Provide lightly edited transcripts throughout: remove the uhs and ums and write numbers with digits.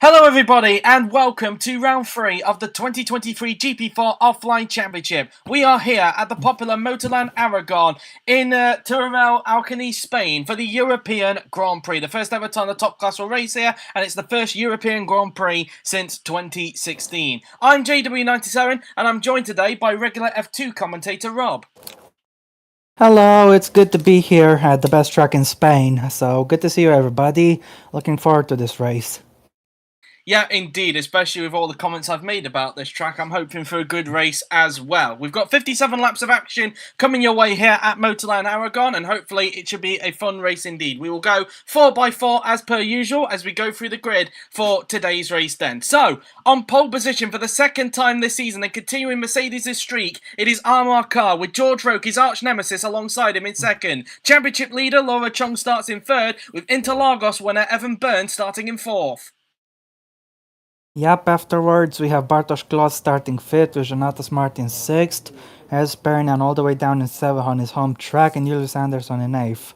Hello everybody and welcome to round 3 of the 2023 GP4 Offline Championship. We are here at the popular MotorLand Aragon in Alcani, Spain for the European Grand Prix. The first ever time the top class will race here, and it's the first European Grand Prix since 2016. I'm JW97 and I'm joined today by regular F2 commentator Rob. Hello, it's good to be here at the best track in Spain. So good to see you everybody. Looking forward to this race. Yeah, indeed, especially with all the comments I've made about this track. I'm hoping for a good race as well. We've got 57 laps of action coming your way here at MotorLand Aragon, and hopefully it should be a fun race indeed. We will go 4x4 as per usual as we go through the grid for today's race then. So, on pole position for the second time this season and continuing Mercedes' streak, it is Armar Carr with George Roque, his arch nemesis, alongside him in second. Championship leader Laura Chung starts in third, with Interlagos winner Evan Byrne starting in fourth. Yep, afterwards we have Bartosz Kloss starting 5th with Jonatas Martin 6th, as Pernian all the way down in 7th on his home track, and Julius Anderson in 8th.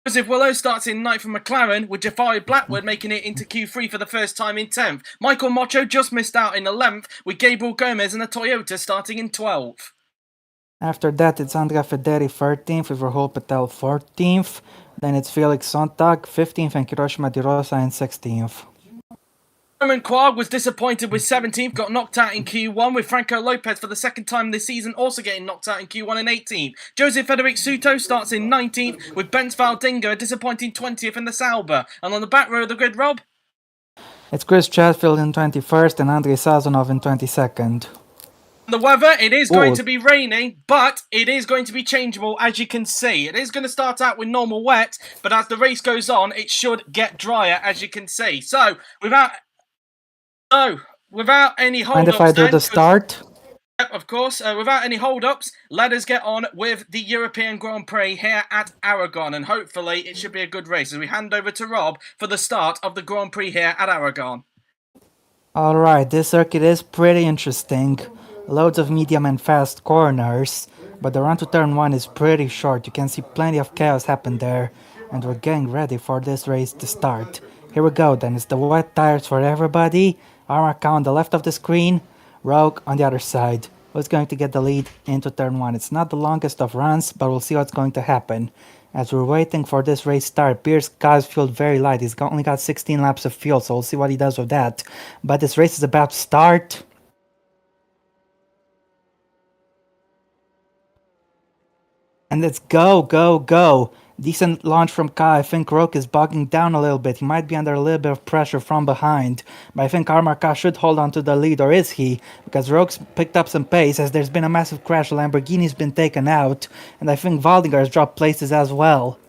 Joseph Willow starts in 9th from McLaren, with Jafari Blackwood making it into Q3 for the first time in 10th. Michael Mocho just missed out in 11th, with Gabriel Gomez and a Toyota starting in 12th. After that it's Andrea Federi 13th with Rahul Patel 14th, then it's Felix Sontag 15th and Hiroshima Di Rosa in 16th. Roman Quag was disappointed with 17th, got knocked out in Q1, with Franco Lopez for the second time this season also getting knocked out in Q1 in 18th. Jose Federic Suto starts in 19th, with Bence Valdingo a disappointing 20th in the Sauber. And on the back row of the grid, Rob? It's Chris Chatfield in 21st and Andrei Sazonov in 22nd. The weather, it is going to be raining, but it is going to be changeable, as you can see. It is going to start out with normal wet, but as the race goes on, it should get drier, as you can see. So, without any hold-ups... Mind if I do the start? Yep, of course. Without any hold-ups, let us get on with the European Grand Prix here at Aragon, and hopefully it should be a good race as we hand over to Rob for the start of the Grand Prix here at Aragon. Alright, this circuit is pretty interesting. Loads of medium and fast corners, but the run to turn 1 is pretty short. You can see plenty of chaos happen there, and we're getting ready for this race to start. Here we go then, it's the wet tires for everybody. Armar Carr on the left of the screen, Rogue on the other side. Who's going to get the lead into turn 1? It's not the longest of runs, but we'll see what's going to happen. As we're waiting for this race start, Pierce Car's fuel very light. He's only got 16 laps of fuel, so we'll see what he does with that. But this race is about to start. And let's go, go, go. Decent launch from Kai. I think Roque is bogging down a little bit. He might be under a little bit of pressure from behind. But I think Armar Carr should hold on to the lead, or is he? Because Roque's picked up some pace as there's been a massive crash. Lamborghini's been taken out. And I think Waldinger has dropped places as well.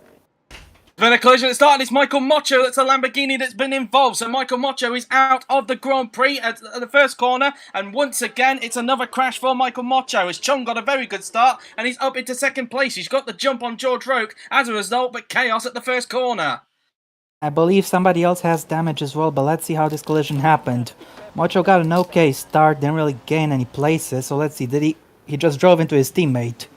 Been a collision at the start, and it's Michael Mocho that's a Lamborghini that's been involved. So Michael Mocho is out of the Grand Prix at the first corner, and once again it's another crash for Michael Mocho as Chung got a very good start and he's up into second place. He's got the jump on George Roque as a result, but chaos at the first corner. I believe somebody else has damage as well, but let's see how this collision happened. Mocho got an okay start, didn't really gain any places, so let's see, he just drove into his teammate.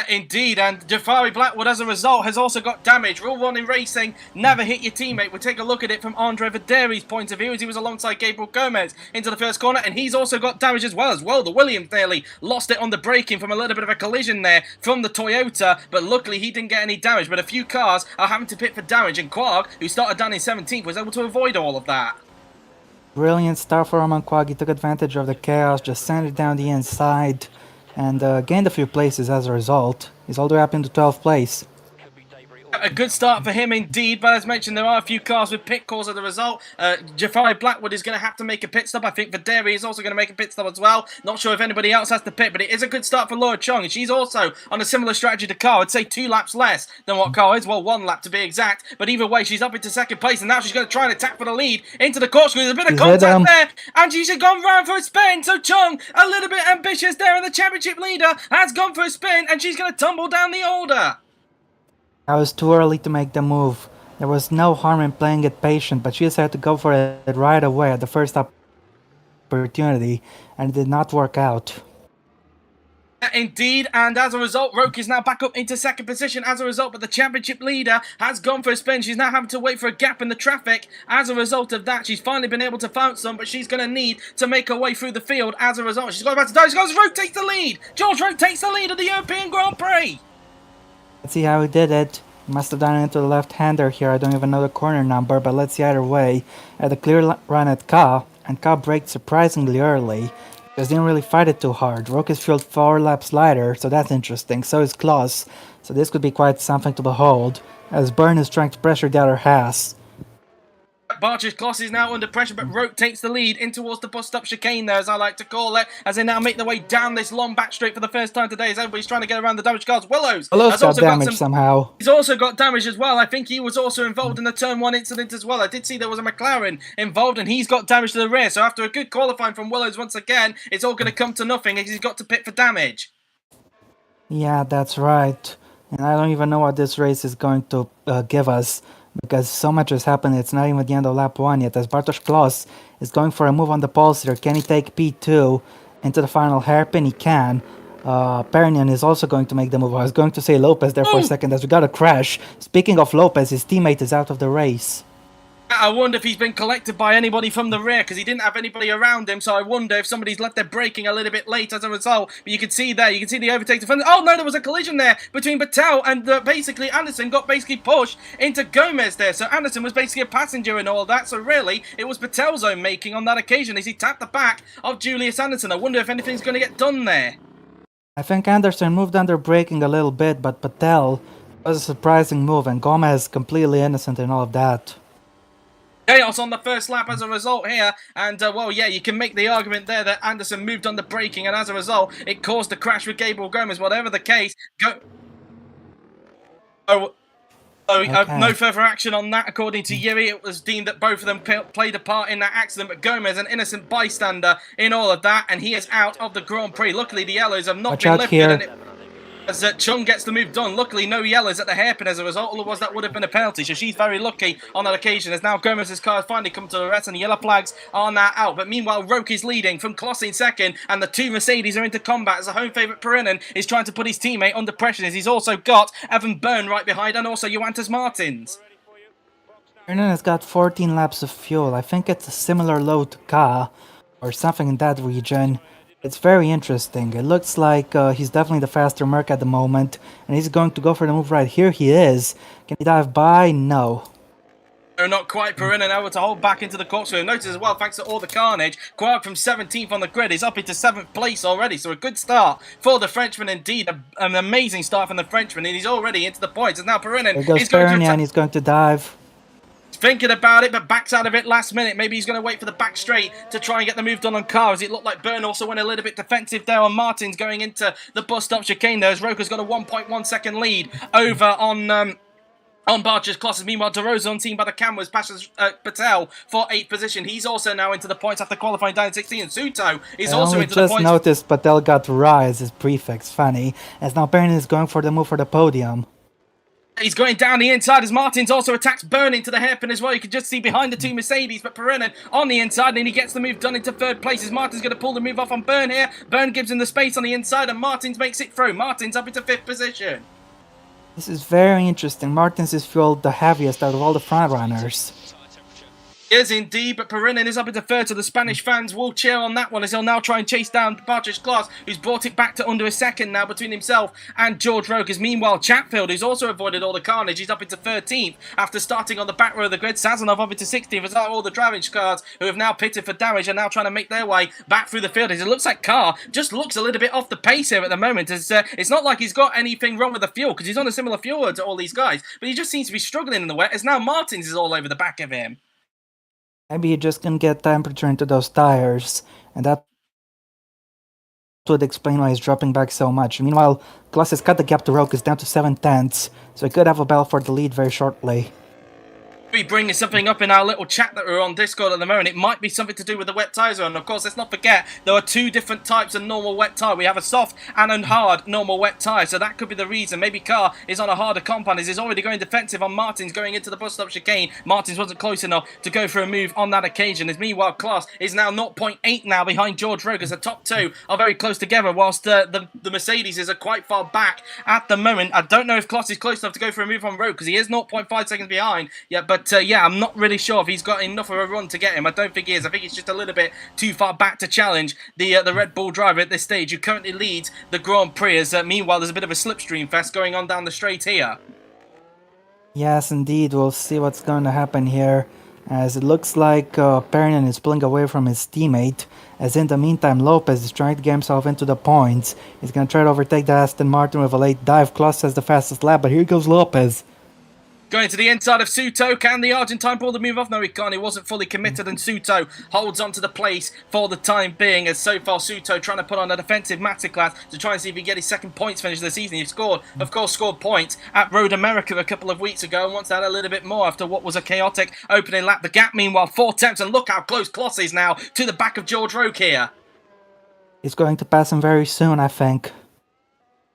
Indeed, and Jafari Blackwood as a result has also got damage. Rule 1 in racing, never hit your teammate. We'll take a look at it from Andre Verderi's point of view as he was alongside Gabriel Gomez into the first corner, and he's also got damage as well. The Williams nearly lost it on the braking from a little bit of a collision there from the Toyota, but luckily he didn't get any damage. But a few cars are having to pit for damage, and Quag, who started down in 17th, was able to avoid all of that. Brilliant start for Roman Quag. He took advantage of the chaos, just sent it down the inside, and gained a few places as a result. He's all the way up into 12th place. A good start for him indeed, but as mentioned, there are a few cars with pit calls as a result. Jafari Blackwood is going to have to make a pit stop. I think Verderi is also going to make a pit stop as well. Not sure if anybody else has to pit, but it is a good start for Laura Chung, and she's also on a similar strategy to Carr. I'd say 2 laps less than what Carr is, well, 1 lap to be exact, but either way, she's up into second place, and now she's going to try and attack for the lead into the corkscrew. There's a bit of contact there, and she's gone round for a spin, so Chung, a little bit ambitious there, and the championship leader has gone for a spin, and she's going to tumble down the order. I was too early to make the move. There was no harm in playing it patient, but she decided to go for it right away at the first opportunity, and it did not work out. Indeed, and as a result, Roke is now back up into second position as a result, but the championship leader has gone for a spin. She's now having to wait for a gap in the traffic. As a result of that, she's finally been able to found some, but she's going to need to make her way through the field as a result. She's got about to die. She goes, Roke takes the lead. George Roke takes the lead of the European Grand Prix. Let's see how he did it. He must have done it into the left-hander here. I don't even know the corner number, but let's see either way. Had a clear run at Ka, and Ka braked surprisingly early. Just didn't really fight it too hard. Roke is fueled 4 laps lighter, so that's interesting. So is Klaus, so this could be quite something to behold, as Byrne is trying to pressure the other Haas. Barcher's Kloss is now under pressure, but Roke takes the lead in towards the bus stop chicane there, as I like to call it, as they now make their way down this long back straight for the first time today, as everybody's trying to get around the damaged cars. Willows got damaged somehow. He's also got damage as well. I think he was also involved in the Turn 1 incident as well. I did see there was a McLaren involved, and he's got damage to the rear, so after a good qualifying from Willows once again, it's all going to come to nothing, as he's got to pit for damage. Yeah, that's right. And I don't even know what this race is going to give us, because so much has happened. It's not even the end of lap 1 yet, as Bartosz Kloss is going for a move on the pulse here. Can he take P2 into the final hairpin? He can. Pernian is also going to make the move. I was going to say Lopez there for a second, as we got a crash. Speaking of Lopez, his teammate is out of the race. I wonder if he's been collected by anybody from the rear, because he didn't have anybody around him, so I wonder if somebody's left their braking a little bit late as a result. But you can see there, you can see the overtake to front. Oh no, there was a collision there between Patel and basically Anderson got basically pushed into Gomez there. So Anderson was basically a passenger in all of that, so really it was Patel's own making on that occasion as he tapped the back of Julius Anderson. I wonder if anything's going to get done there. I think Anderson moved under braking a little bit, but Patel was a surprising move, and Gomez completely innocent in all of that. Chaos on the first lap as a result here, and well, yeah, you can make the argument there that Anderson moved on the braking, and as a result, it caused the crash with Gabriel Gomez. Whatever the case, no further action on that, according to Yuri. It was deemed that both of them played a part in that accident, but Gomez, an innocent bystander in all of that, and he is out of the Grand Prix. Luckily, the yellows have not been lifted. As Chung gets the move done. Luckily, no yellows at the hairpin as a result. Otherwise, that would have been a penalty. So she's very lucky on that occasion. As now Gomez's car has finally come to the rest, and the yellow flags are now out. But meanwhile, Roke is leading from Kloss in second, and the two Mercedes are into combat as the home favourite Perinen is trying to put his teammate under pressure. As he's also got Evan Byrne right behind, and also Johannes Martins. Perinen has got 14 laps of fuel. I think it's a similar load to Ka, or something in that region. It's very interesting. It looks like he's definitely the faster Merc at the moment, and he's going to go for the move right here. He is. Can he dive by? No. No, not quite. Perinen able to hold back into the corkscrew. Notice as well, thanks to all the carnage, Quark from 17th on the grid is up into 7th place already. So a good start for the Frenchman indeed. An amazing start from the Frenchman, and he's already into the points. And now Perinen is going to... he's going to dive. Thinking about it, but backs out of it last minute. Maybe he's going to wait for the back straight to try and get the move done on Carr, as it looked like Byrne also went a little bit defensive there on Martins going into the bus stop chicane there, as Roker's got a 1.1 second lead over on Barcher's Kloss. Meanwhile, DeRosa, unseen by the cameras, passes Patel for 8th position. He's also now into the points after qualifying down in 16, and Suto is also into the points. I just noticed Patel got Ra as his prefix. Funny, as now Byrne is going for the move for the podium. He's going down the inside as Martins also attacks Byrne into the hairpin as well. You can just see behind the two Mercedes, but Perinen on the inside, and he gets the move done into 3rd place as Martins going to pull the move off on Byrne here. Byrne gives him the space on the inside, and Martins makes it through. Martins up into 5th position. This is very interesting. Martins is fueled the heaviest out of all the front runners. Is indeed, but Perinen is up into 3rd, so the Spanish fans will cheer on that one as he'll now try and chase down Bartosz Kloss, who's brought it back to under a second now between himself and George Roke. As meanwhile, Chatfield, who's also avoided all the carnage, he's up into 13th after starting on the back row of the grid. Sazonov up into 16th as all the driving cars who have now pitted for damage are now trying to make their way back through the field. As it looks like Carr just looks a little bit off the pace here at the moment. As it's not like he's got anything wrong with the fuel, because he's on a similar fuel to all these guys, but he just seems to be struggling in the wet, as now Martins is all over the back of him. Maybe he just can get temperature into those tires, and that would explain why he's dropping back so much. Meanwhile, Kloss has cut the gap to Roke, is down to 7/10, so he could have a battle for the lead very shortly. Be bringing something up in our little chat that we're on Discord at the moment. It might be something to do with the wet tyres, and of course, let's not forget there are two different types of normal wet tyre. We have a soft and a hard normal wet tyre, so that could be the reason. Maybe Carr is on a harder compound. He's already going defensive on Martins going into the bus stop chicane. Martins wasn't close enough to go for a move on that occasion. As meanwhile, Klaas is now 0.8 now behind George Rogas. The top two are very close together, whilst the Mercedes are quite far back at the moment. I don't know if Klaas is close enough to go for a move on road because he is 0.5 seconds behind. Yeah, but yeah, I'm not really sure if he's got enough of a run to get him. I don't think he is. I think he's just a little bit too far back to challenge the Red Bull driver at this stage, who currently leads the Grand Prix. As meanwhile, there's a bit of a slipstream fest going on down the straight here. Yes, indeed. We'll see what's going to happen here, as it looks like Pernin is pulling away from his teammate, as in the meantime Lopez is trying to get himself into the points. He's going to try to overtake the Aston Martin with a late dive. Klaus has the fastest lap, but here goes Lopez. Going to the inside of Suto. Can the Argentine pull the move off? No, he can't. He wasn't fully committed, and Suto holds on to the place for the time being, as so far Suto trying to put on a defensive masterclass to try and see if he can get his second points finish of the season. He scored, of course, points at Road America a couple of weeks ago, and wants to add a little bit more after what was a chaotic opening lap. The gap, meanwhile, 4 tenths, and look how close Kloss is now to the back of George Roque here. He's going to pass him very soon, I think.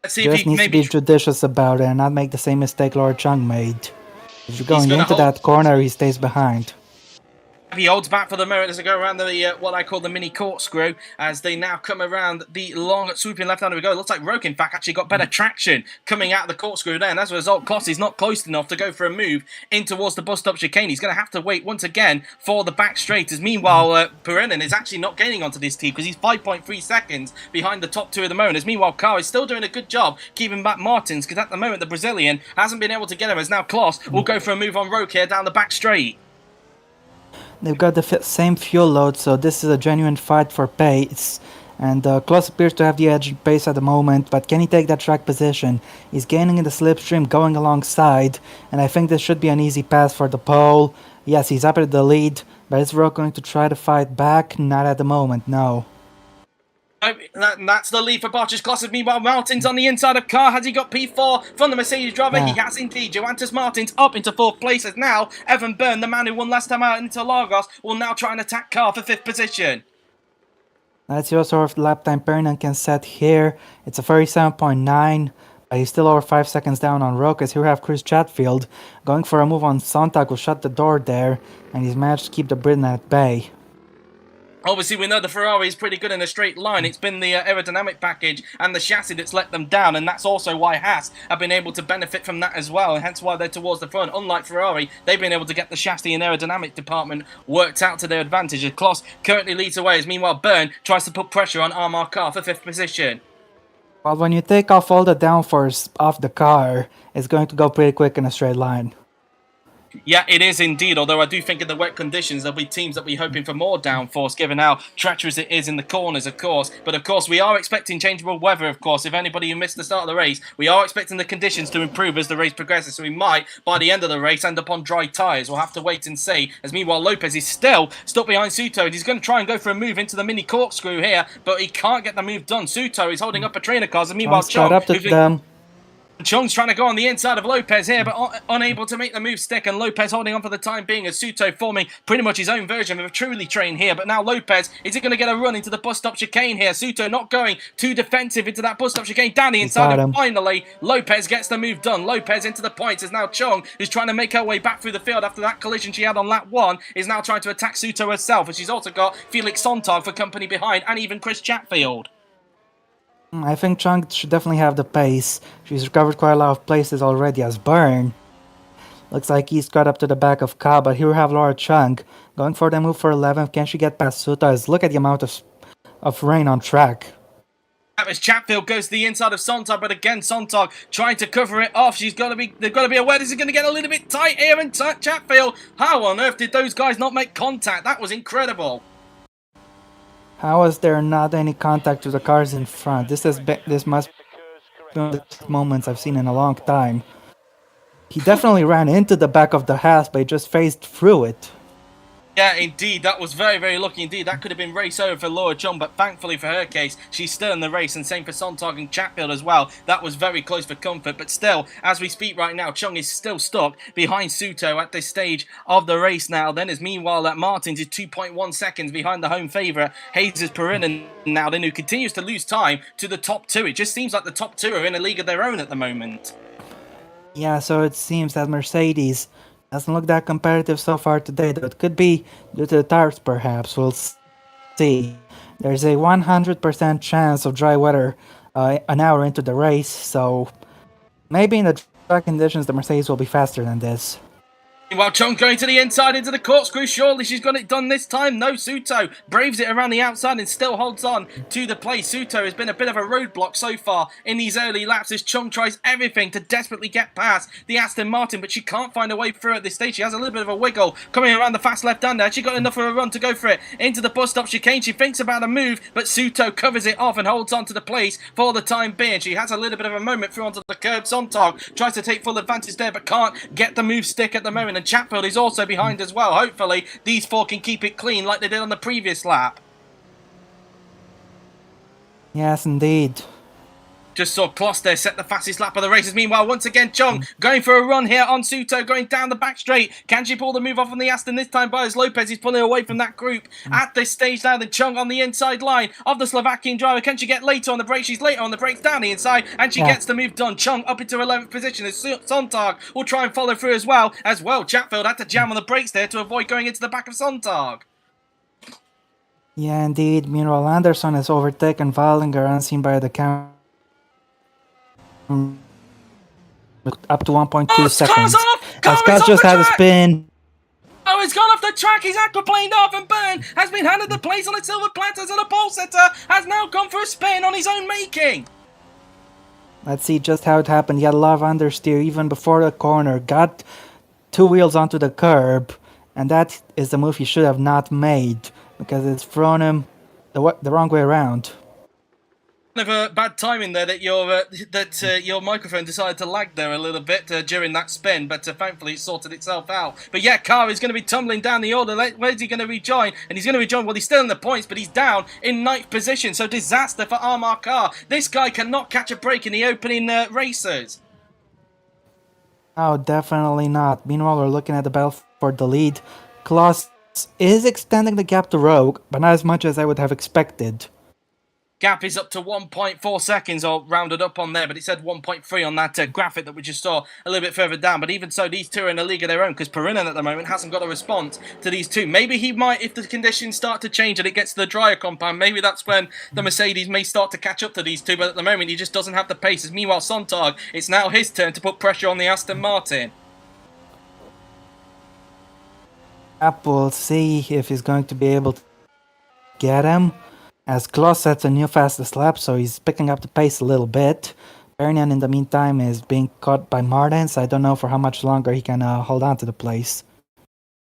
Let's see Just if he needs to maybe be judicious about it and not make the same mistake Laura Chung made. If you're going into hold that corner, he stays behind. He holds back for the moment as they go around the what I call the mini corkscrew, as they now come around the long swooping left-hander we go. It looks like Roque, in fact, actually got better traction coming out of the corkscrew there, and as a result, Kloss is not close enough to go for a move in towards the bus stop chicane. He's going to have to wait once again for the back straight, as meanwhile, Perenin is actually not gaining onto this team because he's 5.3 seconds behind the top two at the moment, as meanwhile, Carr is still doing a good job keeping back Martins, because at the moment, the Brazilian hasn't been able to get him, as now Kloss will go for a move on Roque here down the back straight. They've got the same fuel load, so this is a genuine fight for pace. And Kloss appears to have the edge in pace at the moment, but can he take that track position? He's gaining in the slipstream, going alongside, and I think this should be an easy pass for the pole. Yes, he's up at the lead, but is Roque going to try to fight back? Not at the moment, no. That's the lead for Bartsch Kloss. Meanwhile, Martins on the inside of Carr. Has he got P4 from the Mercedes driver? Yeah. He has indeed. Joantis Martins up into 4th place, as now Evan Byrne, the man who won last time out into Lagos, will now try and attack Carr for 5th position. Let's see what sort of lap time Pernin can set here. It's a 37.9, but he's still over 5 seconds down on Roque, as here we have Chris Chatfield going for a move on Sontag, will shut the door there, and he's managed to keep the Britain at bay. Obviously, we know the Ferrari is pretty good in a straight line. It's been the aerodynamic package and the chassis that's let them down, and that's also why Haas have been able to benefit from that as well, and hence why they're towards the front. Unlike Ferrari, they've been able to get the chassis and aerodynamic department worked out to their advantage, as Kloss currently leads away, as meanwhile Byrne tries to put pressure on Armar Carr for 5th position. Well, when you take off all the downforce off the car, it's going to go pretty quick in a straight line. Yeah, it is indeed, although I do think in the wet conditions there'll be teams that'll be hoping for more downforce, given how treacherous it is in the corners, of course. But of course, we are expecting changeable weather, of course. If anybody who missed the start of the race, we are expecting the conditions to improve as the race progresses, so we might, by the end of the race, end up on dry tyres. We'll have to wait and see, as meanwhile Lopez is still stuck behind Suto, and he's going to try and go for a move into the mini corkscrew here, but he can't get the move done. Suto is holding up a trainer car, and meanwhile Chong's trying to go on the inside of Lopez here, but unable to make the move stick, and Lopez holding on for the time being, as Suto forming pretty much his own version of a truly train here. But now Lopez, is it going to get a run into the bus stop chicane here? Suto not going too defensive into that bus stop chicane. Down the inside, and finally Lopez gets the move done. Lopez into the points, as now Chong, who's trying to make her way back through the field after that collision she had on lap 1, is now trying to attack Suto herself, and she's also got Felix Sontag for company behind, and even Chris Chatfield. I think Chung should definitely have the pace. She's recovered quite a lot of places already, as Byrne looks like he's got up to the back of Ka, but here we have Laura Chung going for the move for 11th. Can she get past Suta? Look at the amount of rain on track. As Chatfield goes to the inside of Sontag, but again Sontag trying to cover it off. They've got to be aware this is going to get a little bit tight here, and Chatfield, how on earth did those guys not make contact? That was incredible. How is there not any contact with the cars in front? This must be one of the moments I've seen in a long time. He definitely ran into the back of the Haas, but he just phased through it. Yeah, indeed, that was very, very lucky indeed. That could have been race over for Laura Chung, but thankfully for her case, she's still in the race, and same for Sontag and Chatfield as well. That was very close for comfort, but still, as we speak right now, Chung is still stuck behind Suto at this stage of the race now. Then, as meanwhile, that Martins is 2.1 seconds behind the home favourite, Hayes Perrin, now then, who continues to lose time to the top two. It just seems like the top two are in a league of their own at the moment. Yeah, so it seems that Mercedes doesn't look that competitive so far today, though it could be due to the tires perhaps. We'll see. There's a 100% chance of dry weather an hour into the race, so maybe in the track conditions the Mercedes will be faster than this. While Chung going to the inside into the corkscrew, surely she's got it done this time. No, Suto braves it around the outside and still holds on to the place. Suto has been a bit of a roadblock so far in these early laps as Chung tries everything to desperately get past the Aston Martin, but she can't find a way through at this stage. She has a little bit of a wiggle coming around the fast left-hander. She got enough of a run to go for it into the bus stop chicane. She thinks about a move, but Suto covers it off and holds on to the place for the time being. She has a little bit of a moment through onto the curb. Sontag tries to take full advantage there, but can't get the move stick at the moment. And Chatfield is also behind as well. Hopefully, these four can keep it clean like they did on the previous lap. Yes, indeed. Just saw Kloss there set the fastest lap of the races. Meanwhile, once again, Chung going for a run here on Suto, going down the back straight. Can she pull the move off on the Aston this time? Bias Lopez is pulling away from that group at this stage now. Then Chung on the inside line of the Slovakian driver. Can she get later on the brakes? She's later on the brakes down the inside, and she gets the move done. Chung up into 11th position as Sontag will try and follow through as well. Chatfield had to jam on the brakes there to avoid going into the back of Sontag. Yeah, indeed. Meanwhile, Anderson has overtaken Wallinger unseen by the camera. Up to 1.2 seconds. Car's just had a spin. Oh, it's gone off the track. He's aquaplaned off, and Byrne has been handed the place on a silver platter, so the pole setter has now gone for a spin on his own making. Let's see just how it happened. He had a lot of understeer even before the corner. Got two wheels onto the curb, and that is the move he should have not made because it's thrown him the wrong way around. Kind of a bad timing there that your microphone decided to lag there a little bit during that spin, but thankfully it sorted itself out. But yeah, Carr is going to be tumbling down the order. Where's he going to rejoin? And he's going to rejoin. Well, he's still in the points, but he's down in 9th position. So disaster for Amar Carr. This guy cannot catch a break in the opening races. Oh, definitely not. Meanwhile, we're looking at the battle for the lead. Kloss is extending the gap to Rogue, but not as much as I would have expected. Gap is up to 1.4 seconds, or rounded up on there, but it said 1.3 on that graphic that we just saw a little bit further down. But even so, these two are in a league of their own, because Perinen at the moment hasn't got a response to these two. Maybe he might, if the conditions start to change and it gets to the drier compound, maybe that's when the Mercedes may start to catch up to these two, but at the moment he just doesn't have the paces. Meanwhile, Sontag, it's now his turn to put pressure on the Aston Martin. We'll see if he's going to be able to get him. As Kloss sets a new fastest lap, so he's picking up the pace a little bit. Pernian, in the meantime, is being caught by Martins. I don't know for how much longer he can hold on to the place.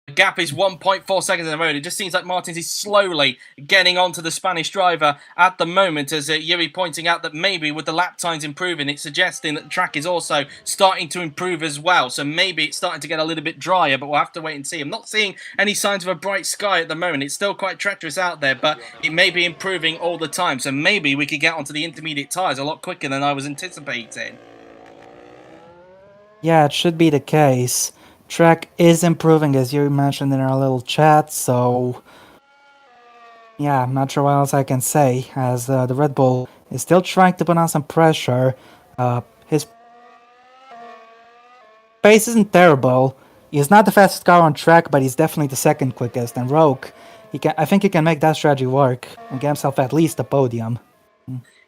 The gap is 1.4 seconds in the road. It just seems like Martins is slowly getting onto the Spanish driver at the moment, as Yuri pointing out that maybe with the lap times improving, it's suggesting that the track is also starting to improve as well. So maybe it's starting to get a little bit drier, but we'll have to wait and see. I'm not seeing any signs of a bright sky at the moment. It's still quite treacherous out there, but it may be improving all the time. So maybe we could get onto the intermediate tyres a lot quicker than I was anticipating. Yeah, it should be the case. Track is improving, as you mentioned in our little chat, so yeah, I'm not sure what else I can say, as the Red Bull is still trying to put on some pressure. His pace isn't terrible. He's not the fastest car on track, but he's definitely the second quickest, and Rogue, I think he can make that strategy work and get himself at least a podium.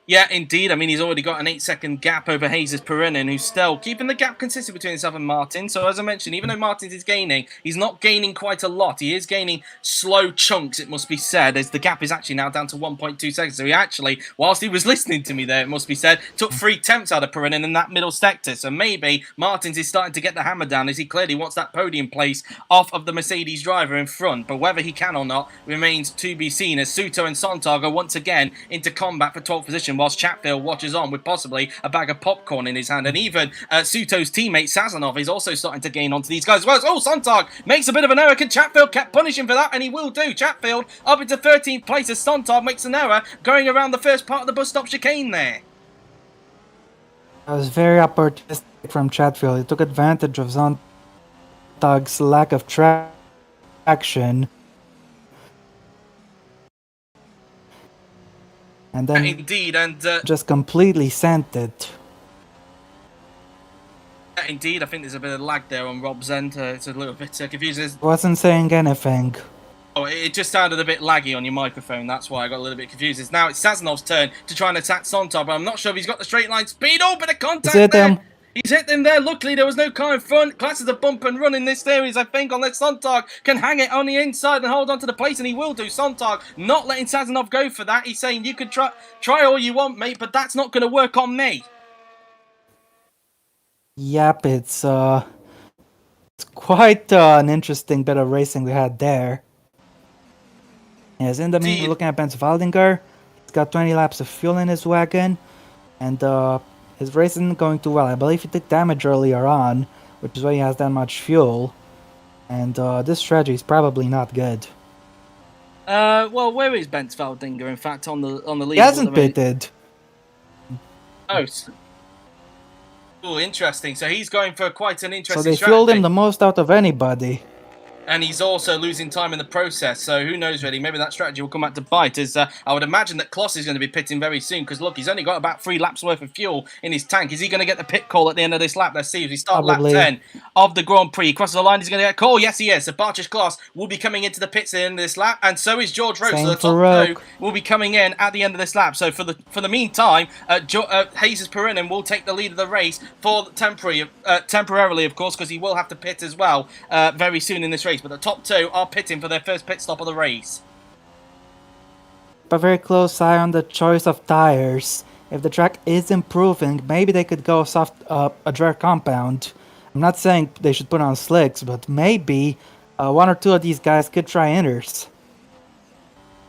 Yeah, indeed. I mean, he's already got an 8-second gap over Hayes Perinen, who's still keeping the gap consistent between himself and Martin. So, as I mentioned, even though Martins is gaining, he's not gaining quite a lot. He is gaining slow chunks, it must be said, as the gap is actually now down to 1.2 seconds. So he actually, whilst he was listening to me there, it must be said, took 3 attempts out of Perinen in that middle sector. So maybe Martins is starting to get the hammer down, as he clearly wants that podium place off of the Mercedes driver in front. But whether he can or not remains to be seen, as Suto and Sontag are once again into combat for 12th position. position whilst Chatfield watches on with possibly a bag of popcorn in his hand. And even Suto's teammate Sazonov is also starting to gain onto these guys as well. Oh, Sontag makes a bit of an error. Can Chatfield kept punishing for that? And he will do. Chatfield up into 13th place as Sontag makes an error going around the first part of the bus stop chicane there. That was very opportunistic from Chatfield. He took advantage of Sontag's lack of traction. And then indeed, and just completely sent it. Indeed, I think there's a bit of lag there on Rob's end. It's a little bit confusing. Wasn't saying anything. Oh, it just sounded a bit laggy on your microphone. That's why I got a little bit confused. Now it's Sazanov's turn to try and attack Sontag, but I'm not sure if he's got the straight line speed. Oh, bit of contact there. He's hit him there. Luckily, there was no car in front. Classes a bump and run in this series, I think, unless Sontag can hang it on the inside and hold on to the place, and he will do. Sontag not letting Sazonov go for that. He's saying, you can try all you want, mate, but that's not going to work on me. Yep, it's quite an interesting bit of racing we had there. Yes, in the meantime, looking at Benz Waldinger, he's got 20 laps of fuel in his wagon, and his race isn't going too well. I believe he took damage earlier on, which is why he has that much fuel, and this strategy is probably not good. Well, where is Benz Waldinger, in fact, on the lead? He hasn't pitted. Oh, oh, interesting. So he's going for quite an interesting strategy. So they fueled him the most out of anybody. And he's also losing time in the process, so who knows really, maybe that strategy will come back to bite, as I would imagine that Kloss is going to be pitting very soon, because look, he's only got about 3 laps worth of fuel in his tank. Is he going to get the pit call at the end of this lap? Let's see, if we start Probably. lap 10 of the Grand Prix, he crosses the line, he's going to get a call. Yes, he is. So Bartosz Kloss will be coming into the pits at the end of this lap, and so is George Rowe. So the top 2 will be coming in at the end of this lap. So for the meantime, Jesus Perinen will take the lead of the race for temporarily, of course, because he will have to pit as well very soon in this race. But the top 2 are pitting for their first pit stop of the race. A very close eye on the choice of tires. If the track is improving, maybe they could go a dry compound. I'm not saying they should put on slicks, but maybe 1 or 2 of these guys could try inners.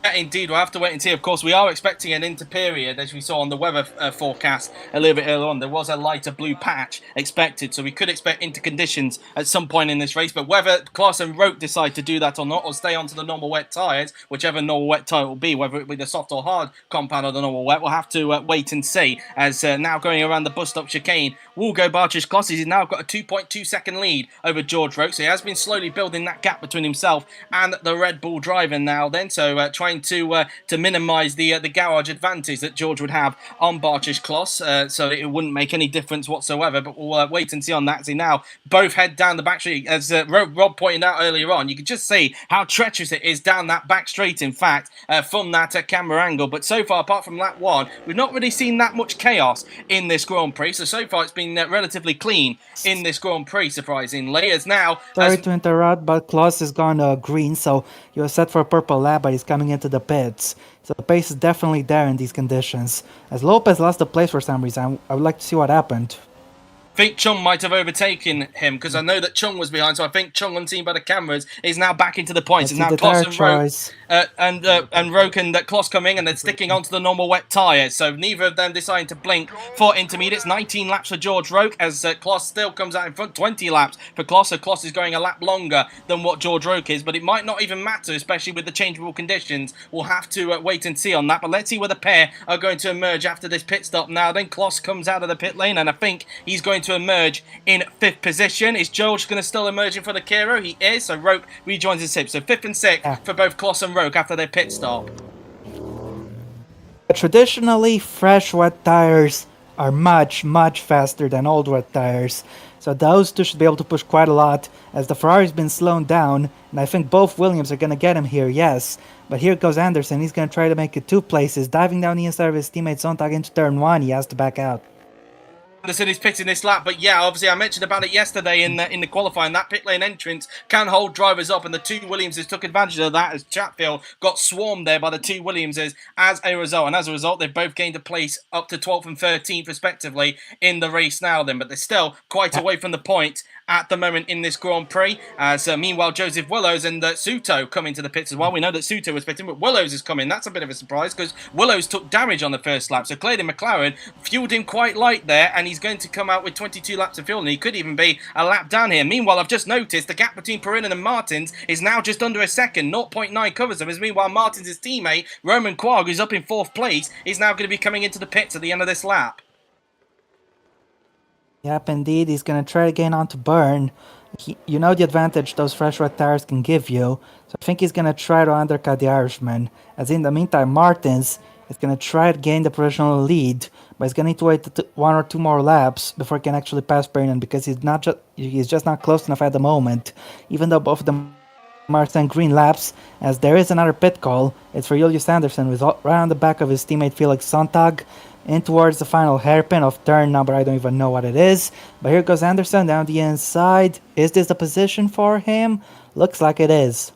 Yeah, indeed, we'll have to wait and see. Of course, we are expecting an interperiod, as we saw on the weather forecast a little bit earlier on. There was a lighter blue patch expected, so we could expect interconditions at some point in this race. But whether Kloss and Roke decide to do that or not, or stay onto the normal wet tyres, whichever normal wet tyre will be, whether it be the soft or hard compound or the normal wet, we'll have to wait and see. As now going around the bus stop chicane will go Bartosz Kloss. He's now got a 2.2 second lead over George Roke, so he has been slowly building that gap between himself and the Red Bull driver now then, so trying to minimise the garage advantage that George would have on Bartosz Kloss, so it wouldn't make any difference whatsoever. But we'll wait and see on that. See, now both head down the back straight, as Rob pointed out earlier on. You can just see how treacherous it is down that back straight, in fact, from that camera angle. But so far, apart from lap 1, we've not really seen that much chaos in this Grand Prix. So far it's been relatively clean in this Grand Prix, surprisingly. As now, sorry to interrupt, but Kloss has gone green, so he was set for a purple lap, but he's coming into the pits. So the pace is definitely there in these conditions. As Lopez lost the place for some reason, I would like to see what happened. I think Chung might have overtaken him, because I know that Chung was behind, so I think Chung, unseen by the cameras, is now back into the points. It's now Kloss and Roke and Kloss coming, and they're sticking onto the normal wet tyres. So neither of them deciding to blink for intermediates. 19 laps for George Roke, as Kloss still comes out in front. 20 laps for Kloss, so Kloss is going a lap longer than what George Roke is, but it might not even matter, especially with the changeable conditions. We'll have to wait and see on that, but let's see where the pair are going to emerge after this pit stop now. Then Kloss comes out of the pit lane, and I think he's going to emerge in 5th position. Is George going to still emerge for the Kiro? He is, so Roke rejoins his tip. So 5th and 6th for both Kloss and Roke after their pit stop. Traditionally, fresh wet tires are much faster than old wet tires, so those two should be able to push quite a lot, as the Ferrari's been slowed down, and I think both Williams are going to get him here, yes. But here goes Anderson. He's going to try to make it 2 places, diving down the inside of his teammate Sontag into turn 1. He has to back out. Anderson is pitting this lap, but yeah, obviously I mentioned about it yesterday in the qualifying. That pit lane entrance can hold drivers up, and the 2 Williamses took advantage of that, as Chatfield got swarmed there by the 2 Williamses as a result. And as a result, they've both gained a place up to 12th and 13th respectively in the race now then, but they're still quite away from the point at the moment in this Grand Prix. As meanwhile, Joseph Willows and Suto come into the pits as well. We know that Suto was pitting, but Willows is coming. That's a bit of a surprise because Willows took damage on the first lap. So clearly McLaren fueled him quite light there, and he's going to come out with 22 laps of fuel, and he could even be a lap down here. Meanwhile, I've just noticed the gap between Perinen and Martins is now just under a second. 0.9 covers them. As meanwhile, Martins' teammate, Roman Quarg, who's up in 4th place, is now going to be coming into the pits at the end of this lap. Yep, indeed, he's going to try to gain onto Byrne. You know the advantage those fresh red tires can give you, so I think he's going to try to undercut the Irishman. As in the meantime, Martins is going to try to gain the provisional lead, but he's going to need to wait 1 or 2 more laps before he can actually pass Byrne, because he's just not close enough at the moment, even though both of them are saying green laps. As there is another pit call. It's for Julius Anderson, who's right on the back of his teammate Felix Sontag, in towards the final hairpin of turn number, I don't even know what it is. But here goes Anderson down the inside. Is this the position for him? Looks like it is.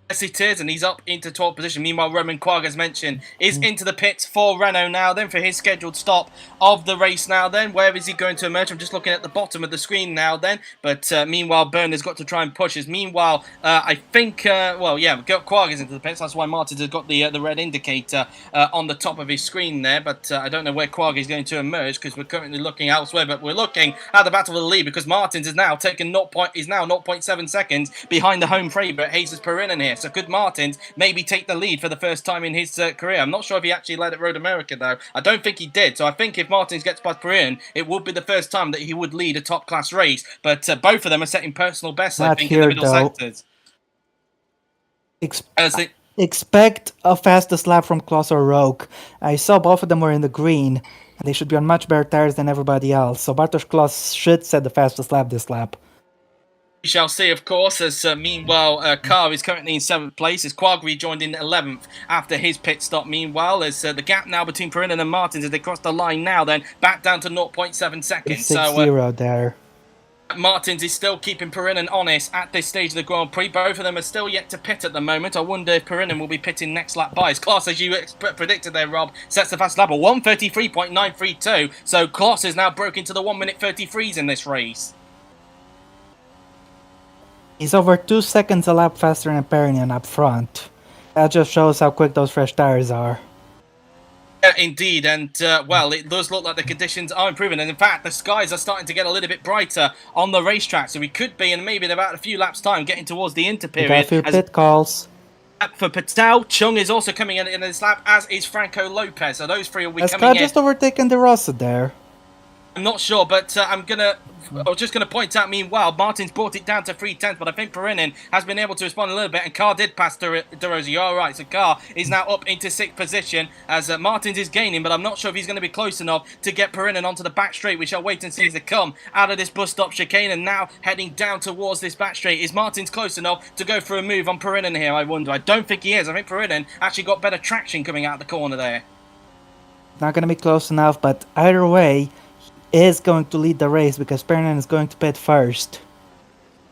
Yes, it is, and he's up into 12th position. Meanwhile, Roman Quarg, as mentioned, is into the pits for Renault now, then for his scheduled stop of the race now, then. Where is he going to emerge? I'm just looking at the bottom of the screen now, then. But meanwhile, Byrne has got to try and push us. Meanwhile, I think, Quarg is into the pits. That's why Martins has got the red indicator on the top of his screen there. But I don't know where Quarg is going to emerge, because we're currently looking elsewhere. But we're looking at the battle of the lead, because Martins is now taken 0.7 seconds behind the home favourite, Jesus Perinen here. So could Martins maybe take the lead for the first time in his career? I'm not sure if he actually led at Road America, though. I don't think he did. So I think if Martins gets past Perrin, it would be the first time that he would lead a top-class race. But both of them are setting personal bests, I think, in the middle sectors. Expect a fastest lap from Kloss or Rogue. I saw both of them were in the green, and they should be on much better tires than everybody else. So Bartosz Kloss should set the fastest lap this lap. We shall see, of course, as meanwhile, Carr is currently in 7th place, as Quarg rejoined in 11th after his pit stop. Meanwhile, as the gap now between Perinen and Martins as they cross the line now, then back down to 0.7 seconds. 6-0 there. Martins is still keeping Perinen honest at this stage of the Grand Prix. Both of them are still yet to pit at the moment. I wonder if Perinen will be pitting next lap by. His Kloss, as you predicted there, Rob, sets the fastest lap of 1:33.932. So Kloss has now broken into the 1-minute 33s in this race. He's over 2 seconds a lap faster than Perinen up front. That just shows how quick those fresh tires are. Yeah, indeed, and well, it does look like the conditions are improving, and in fact, the skies are starting to get a little bit brighter on the racetrack, so we could be, in maybe in about a few laps' time, getting towards the inter period. We got a few pit calls. For Patel, Chung is also coming in this lap, as is Franco Lopez, so those three will be coming in. Has Scott just overtaken De Rosa there? I'm not sure, but I was just going to point out, meanwhile, Martins brought it down to 3/10, but I think Perinen has been able to respond a little bit, and Carr did pass De Rosa. You're all right, so Carr is now up into 6th position, as Martins is gaining, but I'm not sure if he's going to be close enough to get Perinen onto the back straight. We shall wait and see as they come out of this bus stop chicane, and now heading down towards this back straight. Is Martins close enough to go for a move on Perinen here, I wonder? I don't think he is. I think Perinen actually got better traction coming out the corner there. Not going to be close enough, but either way, is going to lead the race because Perinen is going to pit first.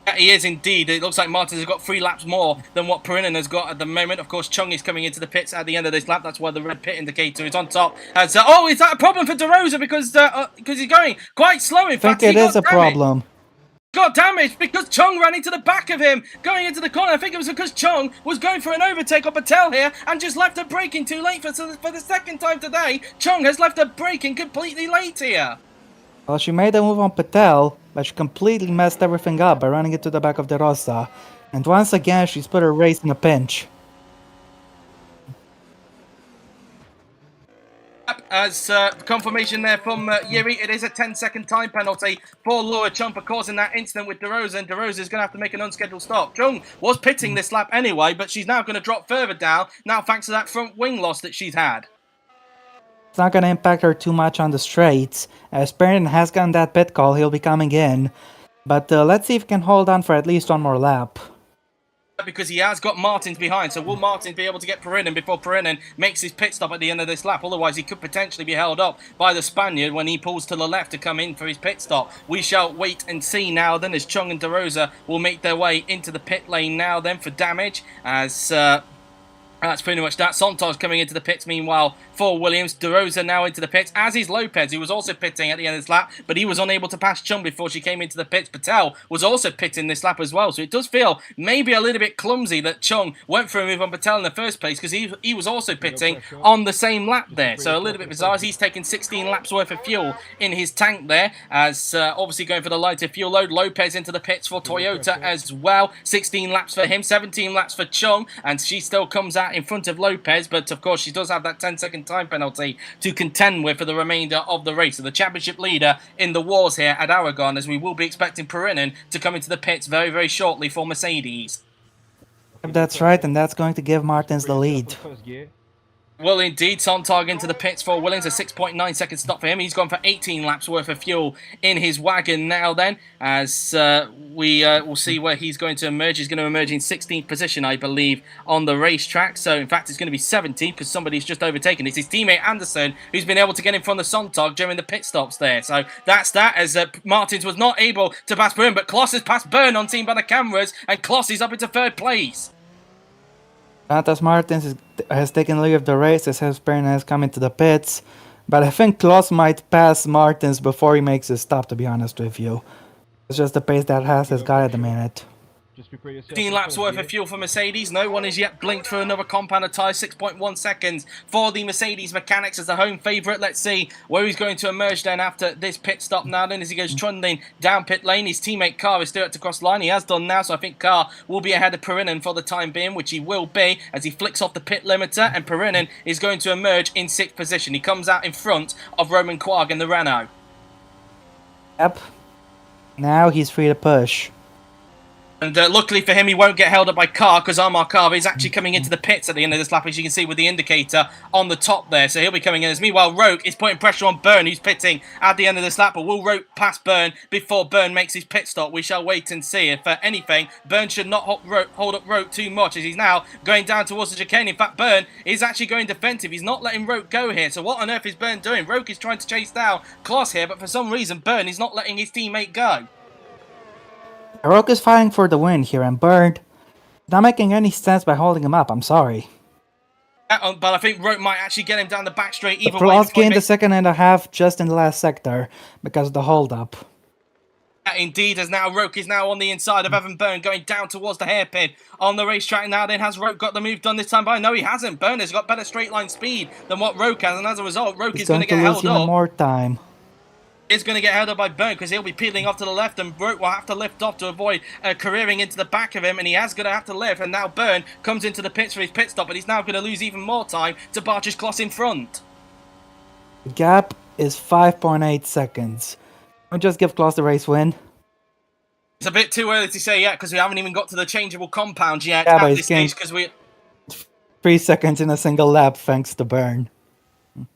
Yeah, he is indeed. It looks like Martins has got 3 laps more than what Perinen has got at the moment. Of course, Chung is coming into the pits at the end of this lap. That's why the red pit indicator is on top. As oh, is that a problem for De Rosa because he's going quite slow? In fact, I think it is a problem. Got damaged because Chung ran into the back of him going into the corner. I think it was because Chung was going for an overtake on Patel here and just left her braking too late. For the second time today, Chung has left her braking completely late here. Well, she made a move on Patel, but she completely messed everything up by running into the back of De Rosa. And once again, she's put her race in a pinch. As confirmation there from Yuri, it is a 10-second time penalty for Laura Chung for causing that incident with De Rosa, and De Rosa is going to have to make an unscheduled stop. Chung was pitting this lap anyway, but she's now going to drop further down, now thanks to that front wing loss that she's had. It's not going to impact her too much on the straights. As Perrin has gotten that pit call, he'll be coming in. But let's see if he can hold on for at least 1 more lap. Because he has got Martins behind, so will Martins be able to get Perinen before Perinen makes his pit stop at the end of this lap? Otherwise, he could potentially be held up by the Spaniard when he pulls to the left to come in for his pit stop. We shall wait and see now then, as Chung and De Rosa will make their way into the pit lane now then for damage, as That's pretty much that. Sontag's coming into the pits, meanwhile, for Williams. De Rosa now into the pits, as is Lopez, who was also pitting at the end of this lap, but he was unable to pass Chung before she came into the pits. Patel was also pitting this lap as well, so it does feel maybe a little bit clumsy that Chung went for a move on Patel in the first place, because he was also pitting on the same lap there. So a little bit bizarre, as he's taking 16 laps worth of fuel in his tank there, as obviously going for the lighter fuel load. Lopez into the pits for Toyota as well. 16 laps for him, 17 laps for Chung, and she still comes out in front of Lopez, but of course she does have that 10-second time penalty to contend with for the remainder of the race. So the championship leader in the wars here at Aragon, as we will be expecting Perinen to come into the pits very, very shortly for Mercedes. That's right, and that's going to give Martins the lead. Well, indeed, Sontag into the pits for Williams, a 6.9 second stop for him. He's gone for 18 laps worth of fuel in his wagon now then, as we will see where he's going to emerge. He's going to emerge in 16th position, I believe, on the racetrack. So, in fact, it's going to be 17th because somebody's just overtaken. It's his teammate Anderson who's been able to get in front of Sontag during the pit stops there. So, that's that, as Martins was not able to pass Byrne, but Kloss has passed Byrne on seen by the cameras, and Kloss is up into 3rd place. Donatas Martins has taken lead of the race as Hesperna has come into the pits, but I think Kloss might pass Martins before he makes his stop, to be honest with you. It's just the pace that has got at the minute. 15 laps worth of fuel for Mercedes. No one has yet blinked for another compound of tyres. 6.1 seconds for the Mercedes mechanics as the home favourite. Let's see where he's going to emerge then after this pit stop now then, as he goes trundling down pit lane. His teammate Carr is still at to cross line. He has done now, so I think Carr will be ahead of Perinen for the time being, which he will be as he flicks off the pit limiter, and Perinen is going to emerge in 6th position. He comes out in front of Roman Quag in the Renault. Yep. Now he's free to push. And luckily for him, he won't get held up by Carr, because Amar Carr is actually coming into the pits at the end of this lap, as you can see with the indicator on the top there. So he'll be coming in. As meanwhile, Roke is putting pressure on Byrne, who's pitting at the end of this lap. But will Roke pass Byrne before Byrne makes his pit stop? We shall wait and see. If anything, Byrne should not hold up Roke too much, as he's now going down towards the chicane. In fact, Byrne is actually going defensive. He's not letting Roke go here. So what on earth is Byrne doing? Roke is trying to chase down Kloss here, but for some reason, Byrne is not letting his teammate go. Roke is fighting for the win here, and Byrne not making any sense by holding him up. I'm sorry. But I think Roke might actually get him down the back straight either way. Kloss gained a second and a half just in the last sector because of the hold-up. Indeed, as now Roke is now on the inside of Evan Byrne, going down towards the hairpin on the racetrack now. Then has Roke got the move done this time? But no, he hasn't. Byrne has got better straight line speed than what Roke has, and as a result, Roke is going to get held up. He's going to lose even more time. Is going to get held up by Byrne because he'll be peeling off to the left, and Roke will have to lift off to avoid careering into the back of him, and he has going to have to lift, and now Byrne comes into the pits for his pit stop, but he's now going to lose even more time to Bartsch Kloss in front. The gap is 5.8 seconds. I'll just give Kloss the race win. It's a bit too early to say yet because we haven't even got to the changeable compounds yet at this stage, because we 3 seconds in a single lap thanks to Byrne.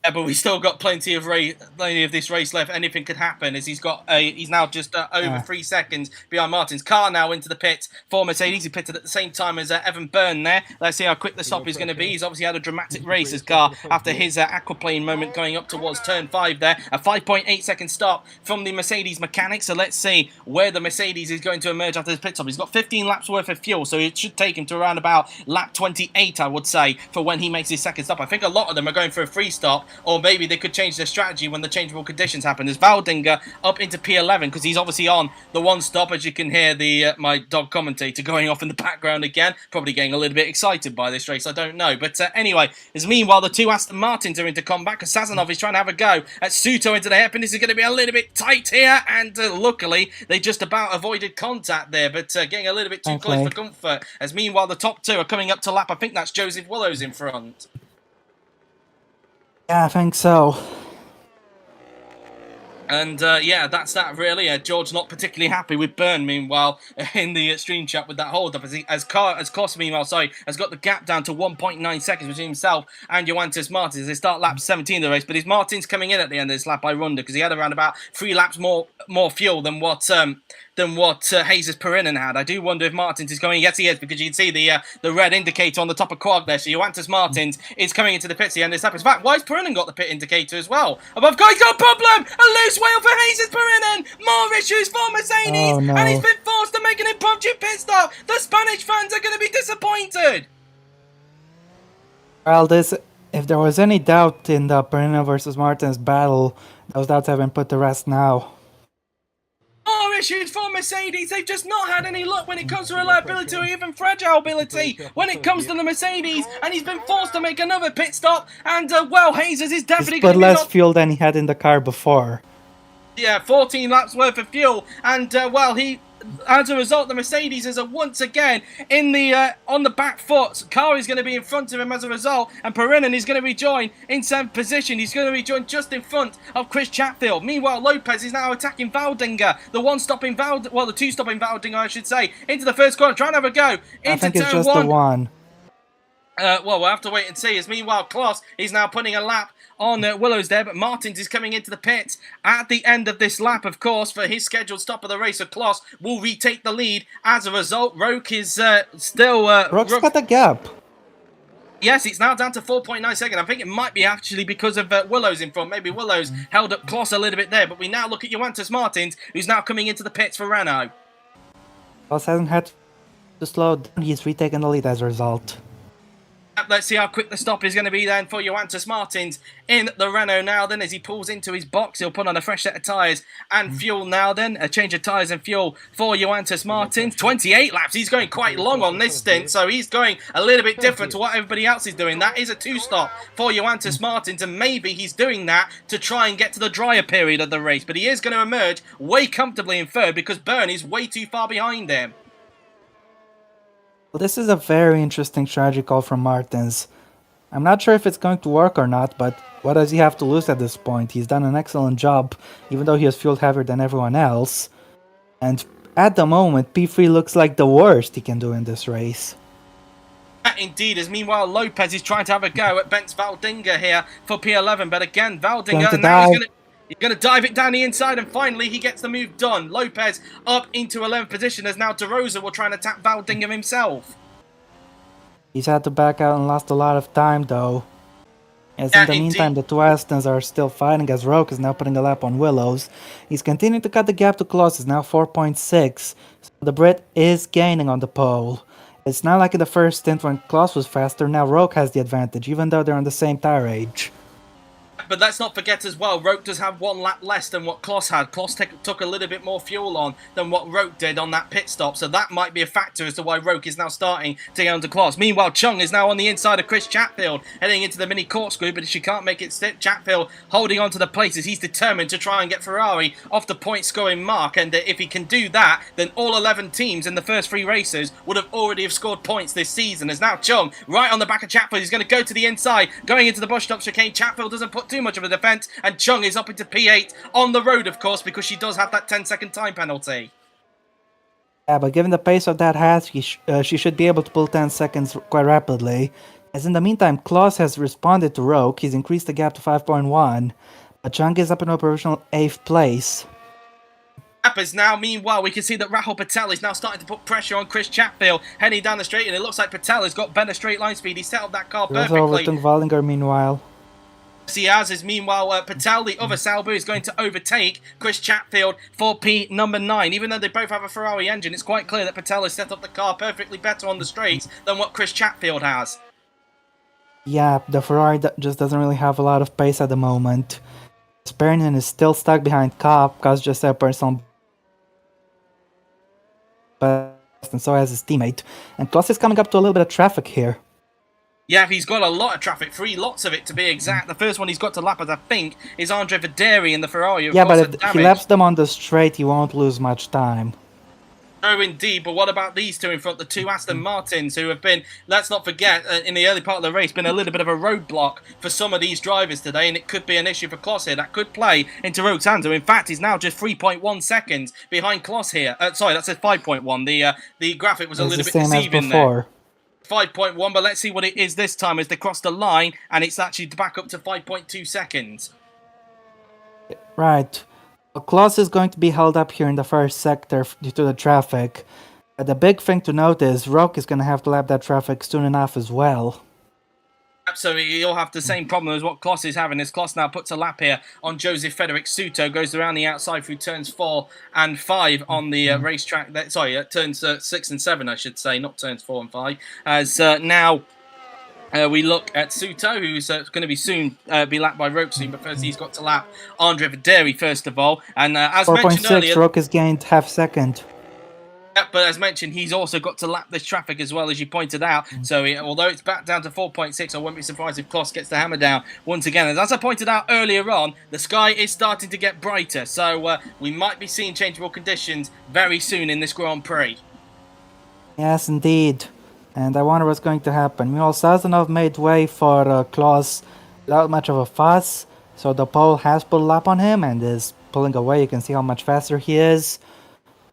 Yeah, but we still got plenty of this race left. Anything could happen, as he's now just over 3 seconds behind Martins. Carr now into the pit for Mercedes. He pitted at the same time as Evan Byrne there. Let's see how quick the stop is going to be. He's obviously had a dramatic race as Carr after his aquaplane moment going up towards turn 5 there. A 5.8 second stop from the Mercedes mechanic. So let's see where the Mercedes is going to emerge after this pit stop. He's got 15 laps worth of fuel, so it should take him to around about lap 28, I would say, for when he makes his second stop. I think a lot of them are going for a free stop, or maybe they could change their strategy when the changeable conditions happen. There's Valdinger up into P11 because he's obviously on the one stop, as you can hear my dog commentator going off in the background again, probably getting a little bit excited by this race, I don't know. But anyway, as meanwhile the two Aston Martins are into combat because Sazonov is trying to have a go at Suto into the hairpin. This is going to be a little bit tight here, and luckily they just about avoided contact there, but getting a little bit too close for comfort. As meanwhile the top two are coming up to lap, I think that's Joseph Willows in front. Yeah, I think so. And yeah, that's that really. George not particularly happy with Byrne, meanwhile, in the stream chat with that hold-up. As Kloss, meanwhile, has got the gap down to 1.9 seconds between himself and Joantis Martins. They start lap 17 of the race, but his Martins coming in at the end of this lap by Runda because he had around about 3 laps more fuel than what Jesus Perinen had. I do wonder if Martins is going. Yes, he is, because you can see the red indicator on the top of Quag there. So Joantis Martins is coming into the pits at the end of this lap. In fact, why has Perinen got the pit indicator as well? Above, he's got a problem! A loose wheel for Jesus Perinen! More issues for Mercedes! Oh, no. And he's been forced to make an impromptu pit stop! The Spanish fans are going to be disappointed! Well, this, if there was any doubt in the Perino versus Martins battle, those doubts have been put to rest now. More issues for Mercedes. They've just not had any luck when it comes to reliability or even fragile ability when it comes to the Mercedes, and he's been forced to make another pit stop, and well, Hazers is definitely He's going put to be less fuel than he had in the car before. Yeah, 14 laps worth of fuel, and well, as a result, the Mercedes is once again in the on the back foot. Car is going to be in front of him as a result, and Perinin is going to rejoin in 7th position. He's going to rejoin just in front of Chris Chatfield. Meanwhile, Lopez is now attacking Valdinger, the two-stopping Valdinger, I should say, into the first corner, trying to have a go into I think it's turn just one. the one. Well, we'll have to wait and see. As meanwhile, Kloss is now putting a lap on Willows there, but Martins is coming into the pits at the end of this lap, of course, for his scheduled stop of the race. So Kloss will retake the lead. As a result, Roke is still... Roke's got a gap. Yes, it's now down to 4.9 seconds. I think it might be actually because of Willows in front. Maybe Willows held up Kloss a little bit there, but we now look at Johannes Martins, who's now coming into the pits for Renault. Kloss hasn't had to slow down. He's retaken the lead as a result. Let's see how quick the stop is going to be then for Johannes Martins in the Renault now then. As he pulls into his box, he'll put on a fresh set of tyres and fuel now then. A change of tyres and fuel for Johannes Martins. 28 laps. He's going quite long on this stint, so he's going a little bit different to what everybody else is doing. That is a 2-stop for Johannes Martins, and maybe he's doing that to try and get to the drier period of the race. But he is going to emerge way comfortably in third because Byrne is way too far behind him. Well, this is a very interesting strategy call from Martins. I'm not sure if it's going to work or not, but what does he have to lose at this point? He's done an excellent job, even though he has fueled heavier than everyone else. And at the moment, P3 looks like the worst he can do in this race. Indeed, as meanwhile Lopez is trying to have a go at Bence Valdinger here for P11, but again, Valdinger now he's going to dive it down the inside, and finally he gets the move done. Lopez up into 11th position as now De Rosa will try and attack Valdinger himself. He's had to back out and lost a lot of time though. As in the meantime, the two Astons are still fighting as Roke is now putting a lap on Willows. He's continuing to cut the gap to Kloss, is now 4.6. So the Brit is gaining on the pole. It's not like in the first stint when Kloss was faster, now Roke has the advantage, even though they're on the same tire age. But let's not forget as well, Roke does have 1 lap less than what Kloss had. Kloss took a little bit more fuel on than what Roke did on that pit stop, so that might be a factor as to why Roke is now starting to get under Kloss. Meanwhile, Chung is now on the inside of Chris Chatfield, heading into the mini corkscrew, but if she can't make it stick, Chatfield holding on to the places. He's determined to try and get Ferrari off the point-scoring mark, and if he can do that, then all 11 teams in the first 3 races would have already scored points this season. As now Chung, right on the back of Chatfield, he's going to go to the inside, going into the bush stop chicane. Chatfield doesn't put too much of a defense, and Chung is up into P8 on the road, of course, because she does have that 10-second time penalty. Yeah, but given the pace of that Husky, she should be able to pull 10 seconds quite rapidly. As in the meantime, Kloss has responded to Roke. He's increased the gap to 5.1, but Chung is up in a provisional 8th place. Is now, meanwhile, we can see that Rahul Patel is now starting to put pressure on Chris Chatfield, heading down the straight, and it looks like Patel has got better straight line speed. He set up that car perfectly. Overtook Valdinger meanwhile. He has is meanwhile Patel, the other Sauber, is going to overtake Chris Chatfield for P number 9. Even though they both have a Ferrari engine, it's quite clear that Patel has set up the car perfectly better on the straights than what Chris Chatfield has. Yeah, the Ferrari just doesn't really have a lot of pace at the moment. Spernin is still stuck behind Kopp, because just a personal best, and so has his teammate. And Kloss is coming up to a little bit of traffic here. Yeah, he's got a lot of traffic, 3 lots of it to be exact. The first one he's got to lap, as I think, is Andre Videri in the Ferrari. Yeah, but if he laps them on the straight, he won't lose much time. Oh, indeed, but what about these two in front, the 2 Aston Martins, who have been, let's not forget, in the early part of the race, been a little bit of a roadblock for some of these drivers today, and it could be an issue for Kloss here. That could play into Roke's hands. In fact, he's now just 3.1 seconds behind Kloss here. Sorry, that says 5.1. The graphic was a little bit deceiving there. 5.1, but let's see what it is this time as they cross the line, and it's actually back up to 5.2 seconds. Right. Kloss is going to be held up here in the first sector due to the traffic. The big thing to note is Roke is going to have to lap that traffic soon enough as well. So you'll have the same problem as what Kloss is having. As Kloss now puts a lap here on Joseph Frederick Suto, goes around the outside through turns 4 and 5 on the racetrack. Sorry, turns 6 and 7, I should say, not turns 4 and 5. As now We look at Suto, who's going to be soon be lapped by Roke soon, but first he's got to lap Andre Videri first of all. And as mentioned 4.6, earlier, Roke has gained half second. but as mentioned, he's also got to lap this traffic as well, as you pointed out. So although it's back down to 4.6, I won't be surprised if Kloss gets the hammer down once again. As I pointed out earlier on, the sky is starting to get brighter, so we might be seeing changeable conditions very soon in this Grand Prix. Yes, indeed. And I wonder what's going to happen. Meanwhile, Sazonov made way for Klaus without much of a fuss. So the pole has put a lap on him and is pulling away. You can see how much faster he is.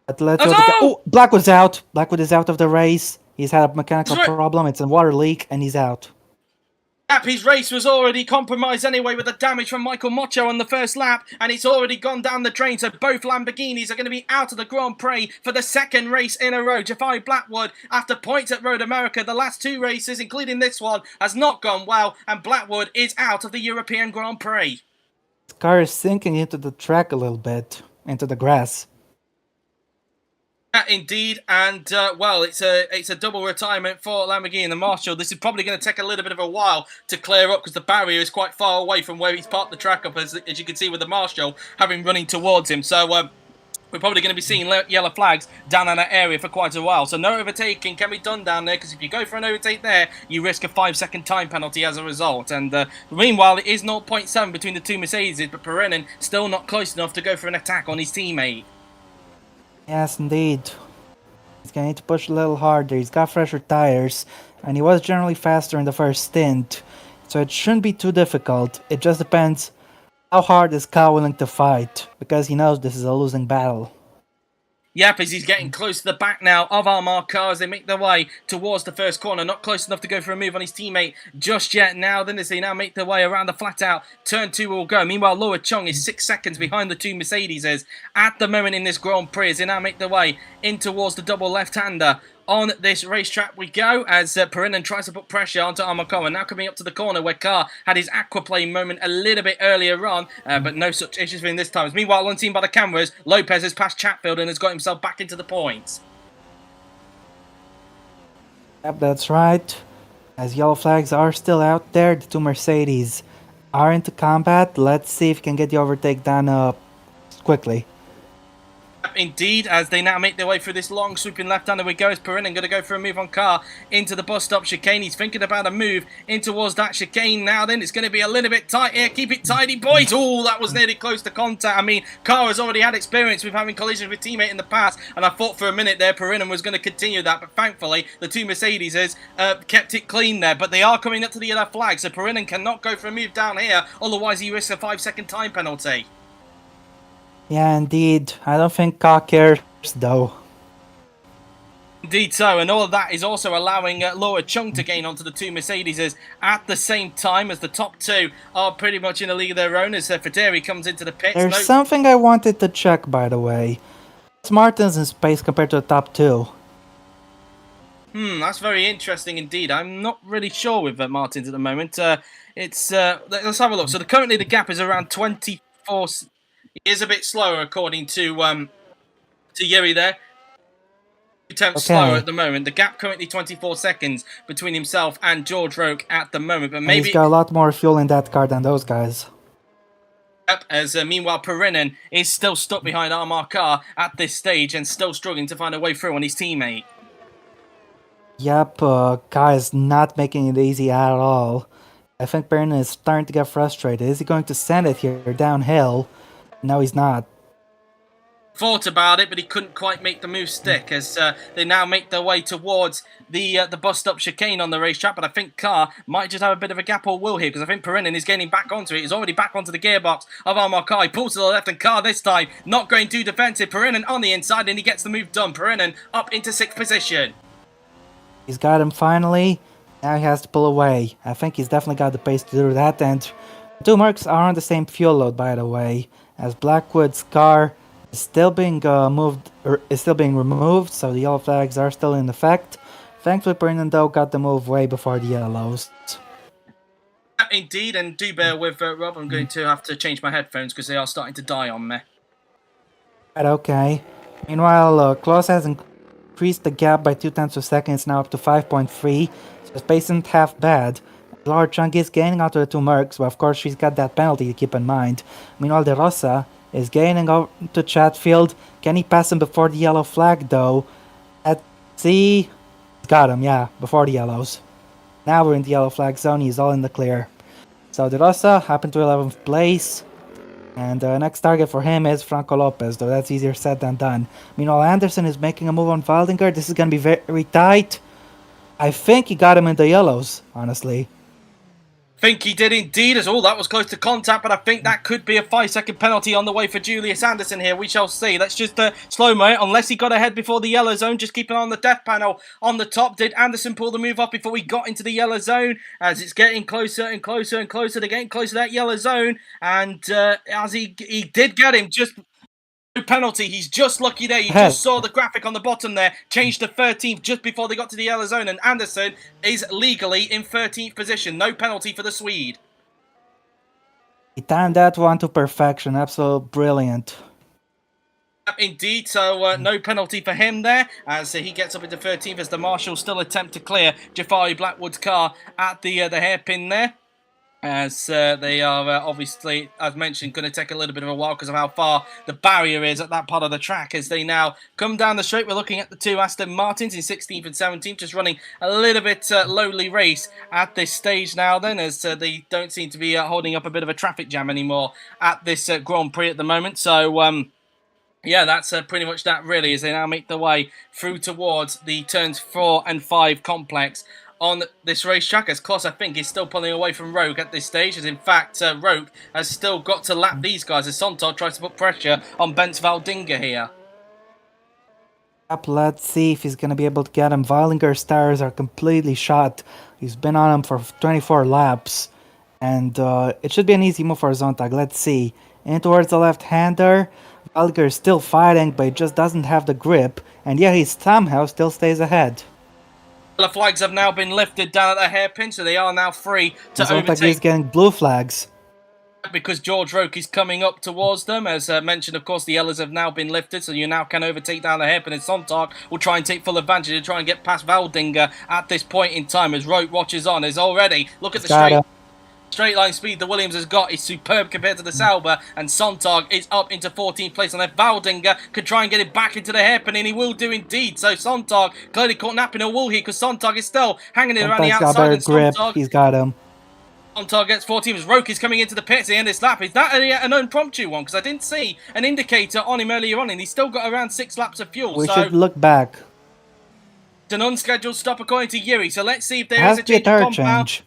But let's go. Oh, Blackwood's out. Blackwood is out of the race. He's had a mechanical problem. It's a water leak, and he's out. His race was already compromised anyway with the damage from Michael Mocho on the first lap, and it's already gone down the drain, so both Lamborghinis are going to be out of the Grand Prix for the second race in a row. Jafari Blackwood, after points at Road America, the last two races, including this one, has not gone well, and Blackwood is out of the European Grand Prix. His car is sinking into the track a little bit, into the grass. Indeed, and well, it's a double retirement for Lamborghini and the Marshall. This is probably going to take a little bit of a while to clear up because the barrier is quite far away from where he's parked the track up, as you can see with the Marshall having running towards him. So we're probably going to be seeing yellow flags down in that area for quite a while. So no overtaking can be done down there, because if you go for an overtake there, you risk a 5-second time penalty as a result. And meanwhile, it is 0.7 between the two Mercedes, but Perinen still not close enough to go for an attack on his teammate. Yes, indeed. He's going to need to push a little harder. He's got fresher tires, and he was generally faster in the first stint, so it shouldn't be too difficult. It just depends how hard is Kyle willing to fight, because he knows this is a losing battle. Yep, as he's getting close to the back now of Armagh car as they make their way towards the first corner. Not close enough to go for a move on his teammate just yet now. Then as they now make their way around the flat out, turn 2 will go. Meanwhile, Laura Chung is 6 seconds behind the two Mercedeses at the moment in this Grand Prix as they now make their way in towards the double left-hander. On this racetrack we go as Perinen tries to put pressure onto Armagh. Now coming up to the corner where Carr had his aquaplane moment a little bit earlier on, but no such issues for him this time. Meanwhile, unseen by the cameras, Lopez has passed Chatfield and has got himself back into the points. Yep, that's right. As yellow flags are still out there, the two Mercedes are into combat. Let's see if we can get the overtake done quickly. Indeed, as they now make their way through this long swooping left-hander we go, as Perinen going to go for a move on Carr into the bus stop chicane. He's thinking about a move in towards that chicane now. Then it's going to be a little bit tight here. Keep it tidy, boys. Oh, that was nearly close to contact. I mean, Carr has already had experience with having collisions with teammate in the past, and I thought for a minute there Perinen was going to continue that, but thankfully the two Mercedes kept it clean there. But they are coming up to the yellow flag, so Perinen cannot go for a move down here, otherwise he risks a 5-second time penalty. Yeah, indeed. I don't think Carr cares, though. Indeed so, and all of that is also allowing Laura Chung to gain onto the two Mercedeses at the same time, as the top two are pretty much in a league of their own as Federi comes into the pits. There's something I wanted to check, by the way. It's Martin's in space compared to the top two. That's very interesting indeed. I'm not really sure with Martins at the moment. Let's have a look. So currently the gap is around 24... He is a bit slower, according to Yuri there. 2 tenths slower at the moment. The gap currently 24 seconds between himself and George Roke at the moment. But maybe he's got a lot more fuel in that car than those guys. Yep, as meanwhile Perinen is still stuck behind Armagh car at this stage and still struggling to find a way through on his teammate. Yep, Kai is not making it easy at all. I think Perinen is starting to get frustrated. Is he going to send it here downhill? No, he's not. Thought about it, but he couldn't quite make the move stick as they now make their way towards the bus stop chicane on the racetrack. But I think Carr might just have a bit of a gap or will here, because I think Perinen is getting back onto it. He's already back onto the gearbox of Armagh car. He pulls to the left, and Carr this time not going too defensive. Perinen on the inside, and he gets the move done. Perinen up into 6th position. He's got him finally. Now he has to pull away. I think he's definitely got the pace to do that. And the two Mercs are on the same fuel load, by the way, as Blackwood's car is still being removed, so the yellow flags are still in effect. Thankfully, Perinen though got the move way before the yellows. Indeed, and do bear with Rob. I'm going to have to change my headphones because they are starting to die on me. Right, okay. Meanwhile, Klaus hasn't increased the gap by 0.2 seconds, now up to 5.3. So his pace isn't half bad. Lord Chung is gaining onto the two Mercs, but of course she's got that penalty to keep in mind. Meanwhile, De Rosa is gaining out to Chatfield. Can he pass him before the yellow flag though? Let's see. Got him, yeah, before the yellows. Now we're in the yellow flag zone, he's all in the clear. So De Rosa happened to 11th place. And the next target for him is Franco Lopez, though that's easier said than done. Meanwhile, Anderson is making a move on Valdinger. This is going to be very tight. I think he got him in the yellows, honestly. Think he did indeed, as all that was close to contact, but I think that could be a 5-second penalty on the way for Julius Anderson here. We shall see. Let's just slow-mo it, unless he got ahead before the yellow zone. Just keep an eye on the death panel on the top. Did Anderson pull the move off before we got into the yellow zone? As it's getting closer and closer and closer, they're getting closer to that yellow zone. And as he did get him, just penalty. He's just lucky there. You just saw the graphic on the bottom there. Changed to 13th just before they got to the yellow zone. And Anderson is legally in 13th position. No penalty for the Swede. He timed that one to perfection. Absolute brilliant. Indeed, so no penalty for him there as he gets up into 13th as the marshals still attempt to clear Jafari Blackwood's car at the hairpin there. As they are obviously, as mentioned, going to take a little bit of a while because of how far the barrier is at that part of the track. As they now come down the straight, we're looking at the two Aston Martins in 16th and 17th, just running a little bit lowly race at this stage now then, as they don't seem to be holding up a bit of a traffic jam anymore at this Grand Prix at the moment. So, yeah, that's pretty much that really, as they now make their way through towards the turns 4 and 5 complex on this racetrack, as Kloss, I think, is still pulling away from Rogue at this stage, as in fact Rogue has still got to lap these guys as Sontag tries to put pressure on Bence Valdinger here. Let's see if he's going to be able to get him. Valdinger's tires are completely shot. He's been on him for 24 laps, and it should be an easy move for Sontag. Let's see. In towards the left-hander. Valdinger is still fighting, but he just doesn't have the grip, and yeah, he somehow still stays ahead. The flags have now been lifted down at the hairpin, so they are now free to overtake. He's getting blue flags. Because George Roke is coming up towards them. As mentioned, of course, the yellows have now been lifted, so you now can overtake down the hairpin. And Sontag will try and take full advantage and try and get past Valdinger at this point in time as Roke watches on. As already, look at the straight line speed the Williams has got is superb compared to the Sauber, and Sontag is up into 14th place. And if Valdinger could try and get it back into the hairpin, and he will do indeed. So Sontag clearly caught napping a wool here because Sontag is still hanging it around the outside. And grip. He's got him. Sontag gets 14th as Roke is coming into the pits at the end of this lap. Is that an impromptu one? Because I didn't see an indicator on him earlier on, and he's still got around 6 laps of fuel. We should look back. It's an unscheduled stop according to Yuri, so let's see if there is a change of compound.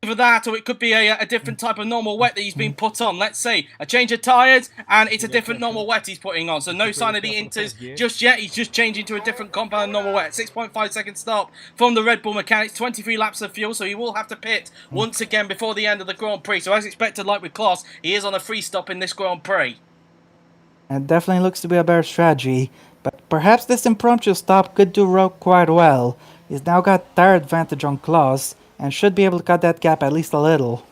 For that, or it could be a different type of normal wet that he's been put on. Let's see. A change of tyres, and it's a different normal wet he's putting on. So no sign of the inters just yet. He's just changing to a different compound normal wet. 6.5 second stop from the Red Bull mechanics. 23 laps of fuel, so he will have to pit once again before the end of the Grand Prix. So as expected, like with Kloss, he is on a free stop in this Grand Prix. It definitely looks to be a better strategy, but perhaps this impromptu stop could do Roke quite well. He's now got tire advantage on Kloss, and should be able to cut that gap at least a little.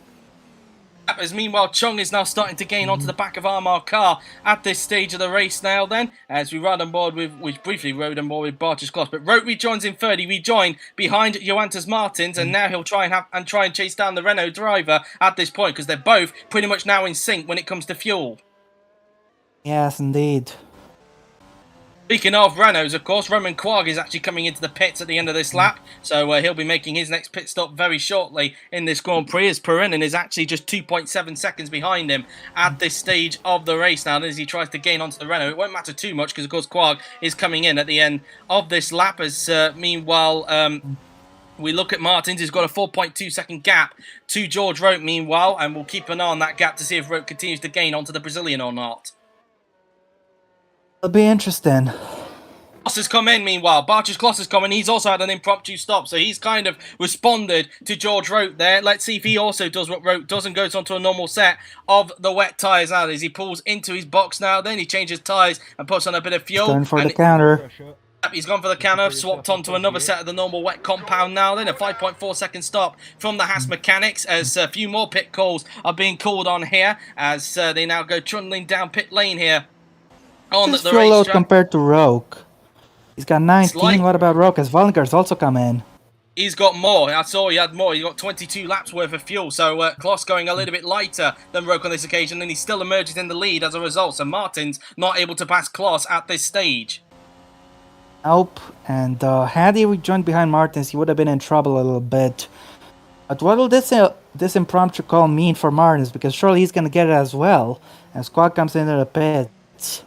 As meanwhile, Chung is now starting to gain onto the back of Armar car at this stage of the race now then, as we ride on board with, we briefly rode on board with Bartosz Kloss, but Roke rejoins in third. He rejoined behind Johannes Martins, and now he'll try and chase down the Renault driver at this point, because they're both pretty much now in sync when it comes to fuel. Yes, indeed. Speaking of Renaults, of course, Roman Quagg is actually coming into the pits at the end of this lap, so he'll be making his next pit stop very shortly in this Grand Prix, as Perinen is actually just 2.7 seconds behind him at this stage of the race now, as he tries to gain onto the Renault. It won't matter too much, because of course Quagg is coming in at the end of this lap, as meanwhile we look at Martins, who's got a 4.2 second gap to George Roke meanwhile, and we'll keep an eye on that gap to see if Roke continues to gain onto the Brazilian or not. It'll be interesting. Kloss has come in meanwhile. Bartosz Kloss has come in. He's also had an impromptu stop, so he's kind of responded to George Roke there. Let's see if he also does what Roke does and goes onto a normal set of the wet tyres now. As he pulls into his box now, then he changes tyres and puts on a bit of fuel. He's going for the counter. He's gone for the counter, swapped onto another set of the normal wet compound now. Then a 5.4 second stop from the Haas mechanics, as a few more pit calls are being called on here, as they now go trundling down pit lane here on just the fuel load racetrack. compared to Roke. He's got 19. like What about Rokas? Vollinger's also come in. he's got more. I saw he had more. He got 22 laps worth of fuel. So Kloss going a little bit lighter than Roke on this occasion, and he still emerges in the lead as a result. So Martin's not able to pass Kloss at this stage. Nope. And had he rejoined behind Martins, he would have been in trouble a little bit. But what will this impromptu call mean for Martins? Because surely he's going to get it as well. And Squad comes into the pits.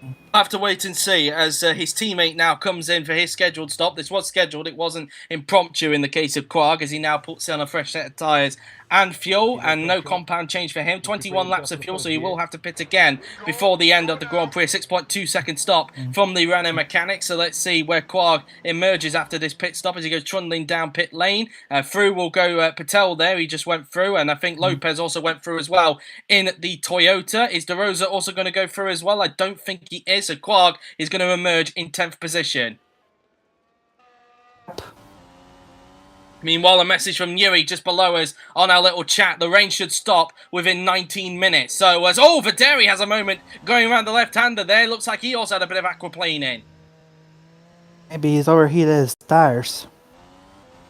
We'll have to wait and see as his teammate now comes in for his scheduled stop. This was scheduled. It wasn't impromptu in the case of Quag, as he now puts on a fresh set of tyres and fuel, and no compound change for him. 21 laps of fuel, so he will have to pit again before the end of the Grand Prix. A 6.2 second stop from the Renault mechanic. So let's see where Quag emerges after this pit stop as he goes trundling down pit lane. Through will go Patel there. He just went through, and I think Lopez also went through as well in the Toyota. Is De Rosa also going to go through as well? I don't think he is. So Quag is going to emerge in 10th position. Meanwhile, a message from Yuri just below us on our little chat. The rain should stop within 19 minutes. So, Verderi has a moment going around the left-hander there. Looks like he also had a bit of aquaplaning. Maybe he's overheated his tires.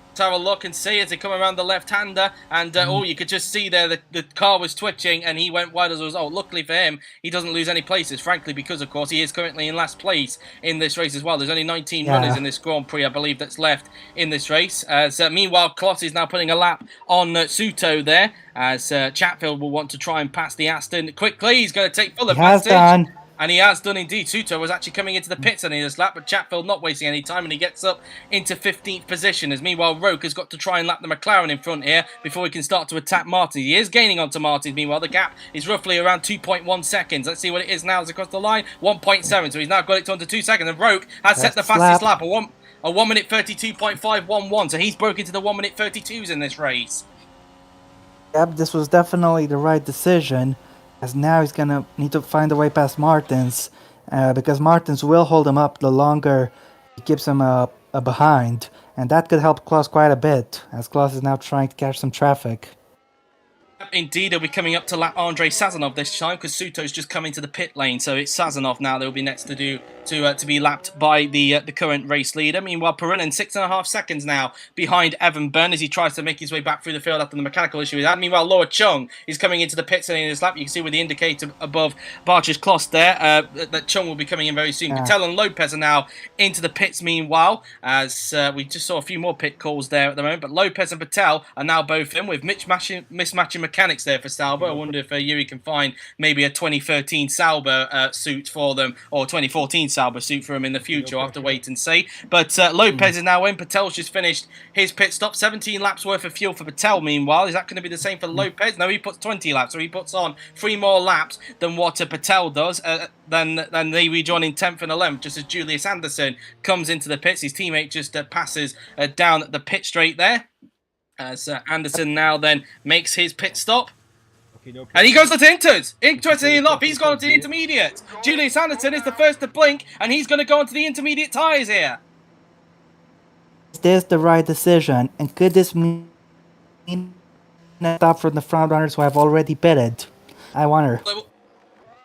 Let's have a look and see as they come around the left-hander. And, you could just see there the car was twitching and he went wide as a result. Luckily for him, he doesn't lose any places, frankly, because, of course, he is currently in last place in this race as well. There's only 19 runners in this Grand Prix, I believe, that's left in this race. Meanwhile, Kloss is now putting a lap on Suto there, as Chatfield will want to try and pass the Aston quickly. He's going to take full advantage. And he has done indeed. Suto was actually coming into the pits in this lap, but Chatfield not wasting any time, and he gets up into 15th position. As meanwhile, Roke has got to try and lap the McLaren in front here before he can start to attack Martin. He is gaining onto Martin. Meanwhile, the gap is roughly around 2.1 seconds. Let's see what it is now as across the line. 1.7. So he's now got it to under 2 seconds. And Roke has set the fastest lap. A 1 minute 32.511. So he's broken to the 1 minute 32s in this race. Yep, this was definitely the right decision. As now he's going to need to find a way past Martins, because Martins will hold him up the longer he keeps him behind. And that could help Kloss quite a bit, as Kloss is now trying to catch some traffic. Indeed, he'll be coming up to lap Andrei Sazonov this time, because Suto's just coming to the pit lane, so it's Sazonov now that will be next to be lapped by the current race leader. Meanwhile, Perinin 6.5 seconds now behind Evan Byrne as he tries to make his way back through the field after the mechanical issue he had. Meanwhile, Laura Chung is coming into the pits in his lap. You can see with the indicator above Barcher's Kloss there that Chung will be coming in very soon. Patel and Lopez are now into the pits meanwhile, as we just saw a few more pit calls there at the moment, but Lopez and Patel are now both in with mismatching mechanics there for Sauber. I wonder if Yuri can find maybe a 2013 Sauber suit for them, or 2014 Sauber suit for him in the future. I'll have to wait and see. But Lopez is now in. Patel's just finished his pit stop. 17 laps worth of fuel for Patel meanwhile. Is that going to be the same for Lopez? No, he puts 20 laps, so he puts on 3 more laps than what Patel does. Then they rejoin in 10th and 11th, just as Julius Anderson comes into the pits. His teammate just passes down the pit straight there. As Anderson now then makes his pit stop. And he goes to Inters. Interestingly enough, he's gone to the intermediate. Julius Anderson is the first to blink, and he's going to go onto the intermediate tyres here. Is this the right decision? And could this mean a stop from the front runners who have already pitted? I wonder.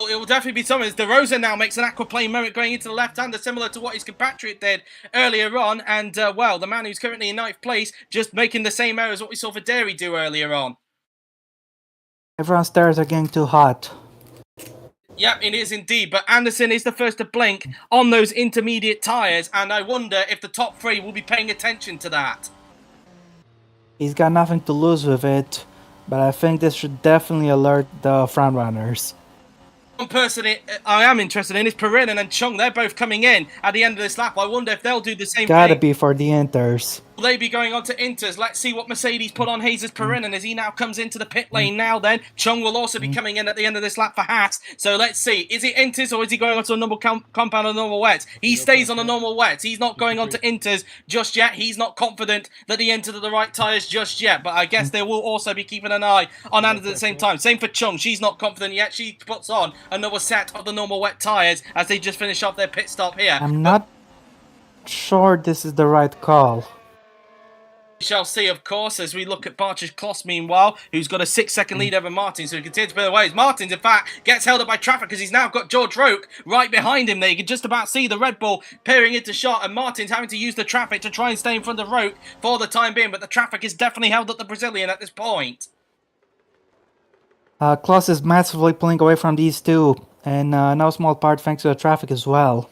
It will definitely be something. De Rosa now makes an aquaplane moment going into the left-hander, similar to what his compatriot did earlier on. And, the man who's currently in 9th place, just making the same error as what we saw Verderi do earlier on. Everyone's tires are getting too hot. Yep, it is indeed. But Anderson is the first to blink on those intermediate tyres, and I wonder if the top 3 will be paying attention to that. He's got nothing to lose with it, but I think this should definitely alert the front runners. One person I am interested in is Perinin and Chung. They're both coming in at the end of this lap. I wonder if they'll do the same thing. Gotta be for the Inters. Will they be going on to Inters? Let's see what Mercedes put on Jesus Perinin as he now comes into the pit lane now then. Chung will also be coming in at the end of this lap for Haas. So let's see. Is it Inters or is he going on to a normal compound or normal wets? He stays on a normal wets. He's not going on to Inters just yet. He's not confident that he entered the right tyres just yet. But I guess they will also be keeping an eye on Anders at the same time. Same for Chung. She's not confident yet. She puts on another set of the normal wet tyres as they just finish off their pit stop here. I'm not sure this is the right call. We shall see, of course, as we look at Barcher's Kloss, meanwhile, who's got a 6-second lead over Martin, so he continues to put away. Martins, in fact, gets held up by traffic because he's now got George Roque right behind him there. You can just about see the Red Bull peering into shot, and Martin's having to use the traffic to try and stay in front of Roque for the time being, but the traffic has definitely held up the Brazilian at this point. Kloss is massively pulling away from these two, and no small part thanks to the traffic as well.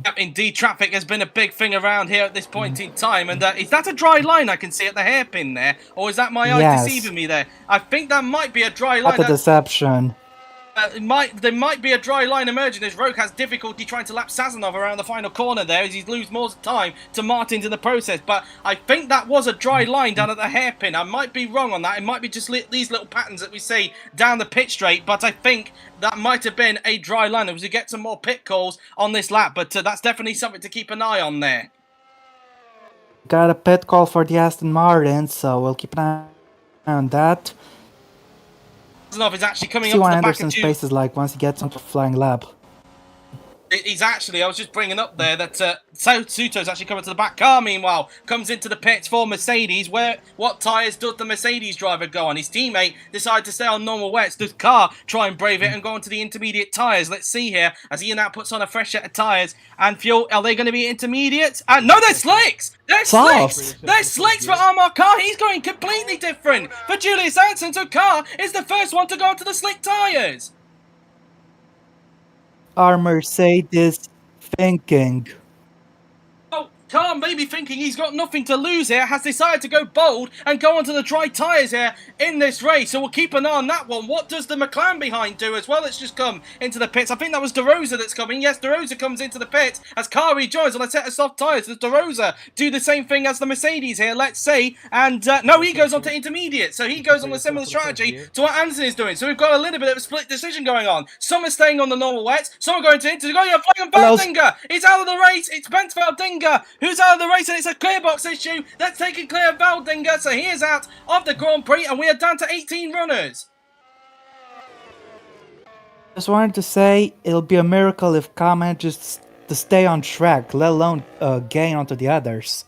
Yep, indeed, traffic has been a big thing around here at this point in time. And is that a dry line I can see at the hairpin there? Or is that my eyes deceiving me there? I think that might be a dry line. What a deception. There might be a dry line emerging as Roque has difficulty trying to lap Sazonov around the final corner there as he loses more time to Martins in the process. But I think that was a dry line down at the hairpin. I might be wrong on that. It might be just these little patterns that we see down the pit straight. But I think that might have been a dry line as we get some more pit calls on this lap. But that's definitely something to keep an eye on there. Got a pit call for the Aston Martin, so we'll keep an eye on that. Is actually coming See up what to the back Anderson's of pace is like once he gets onto a flying lap. He's actually, I was just bringing up there that Suto's actually coming to the back. Car, meanwhile, comes into the pits for Mercedes. What tyres does the Mercedes driver go on? His teammate decided to stay on normal wets. Does Car try and brave it and go onto the intermediate tyres? Let's see here as he now puts on a fresh set of tyres and fuel. Are they going to be intermediates? No, they're slicks! They're slicks! They're slicks for Armor Car. He's going completely different for Julius Hansen. So Car is the first one to go onto the slick tyres. Are Mercedes thinking? Oh, Car maybe thinking he's got nothing to lose here, has decided to go bold and go onto the dry tyres here in this race. So we'll keep an eye on that one. What does the McLaren behind do as well? Let's just come into the pits. I think that was De Rosa that's coming. Yes, De Rosa comes into the pits as Car rejoins on a set of soft tyres. Does De Rosa do the same thing as the Mercedes here? Let's see. And no, he goes on to intermediate. So he goes on a similar strategy to what Anderson is doing. So we've got a little bit of a split decision going on. Some are staying on the normal wets. Some are going to into. Going to Veldinger. He's out of the race. It's Bent Veldinger who's out of the race, and it's a clear box issue. Let's take it clear of Veldinger. So he is out of the Grand Prix, and we are down to 18 runners. Just wanted to say it'll be a miracle if Car manages to stay on track, let alone gain onto the others.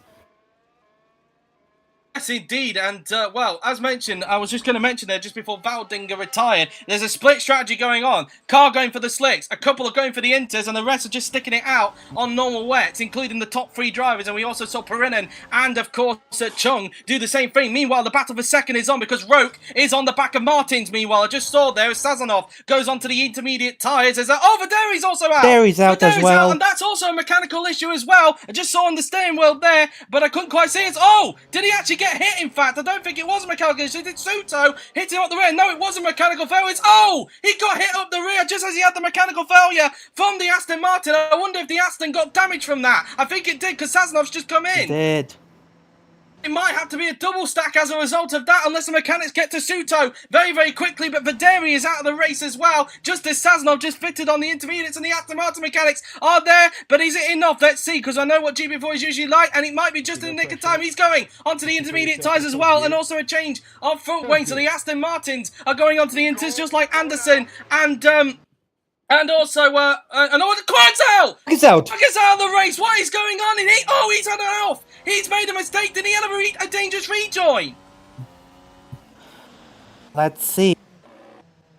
Yes, indeed, and well, as mentioned, I was just going to mention there just before Veldinger retired, there's a split strategy going on. Car going for the slicks, a couple are going for the inters, and the rest are just sticking it out on normal wets, including the top three drivers, and we also saw Perinen and, of course, Chung do the same thing. Meanwhile, the battle for second is on because Roque is on the back of Martins. Meanwhile, I just saw there as Sazonov goes onto the intermediate tyres. There's Verderi's also out. Verderi's out as well. And that's also a mechanical issue as well. I just saw on the steering wheel there, but I couldn't quite see it. Oh, did he actually get hit? In fact, I don't think it was a mechanical issue. Did Suto hit him up the rear? No, it wasn't mechanical failure. He got hit up the rear just as he had the mechanical failure from the Aston Martin. I wonder if the Aston got damage from that. I think it did because Sazonov's just come in. It did. It might have to be a double stack as a result of that unless the mechanics get to Suto very, very quickly. But Verderi is out of the race as well, just as Sazonov just fitted on the intermediates, and the Aston Martin mechanics are there. But is it enough? Let's see, because I know what GP4 is usually like, and it might be just in the nick of time. He's going onto the intermediate tyres as well, and also a change of front wing. So the Aston Martins are going onto the inters just like Anderson and also, Quag's out! He's out! Quag is out of the race! What is going on? He's had an off! He's made a mistake! Did he have a dangerous rejoin? Let's see.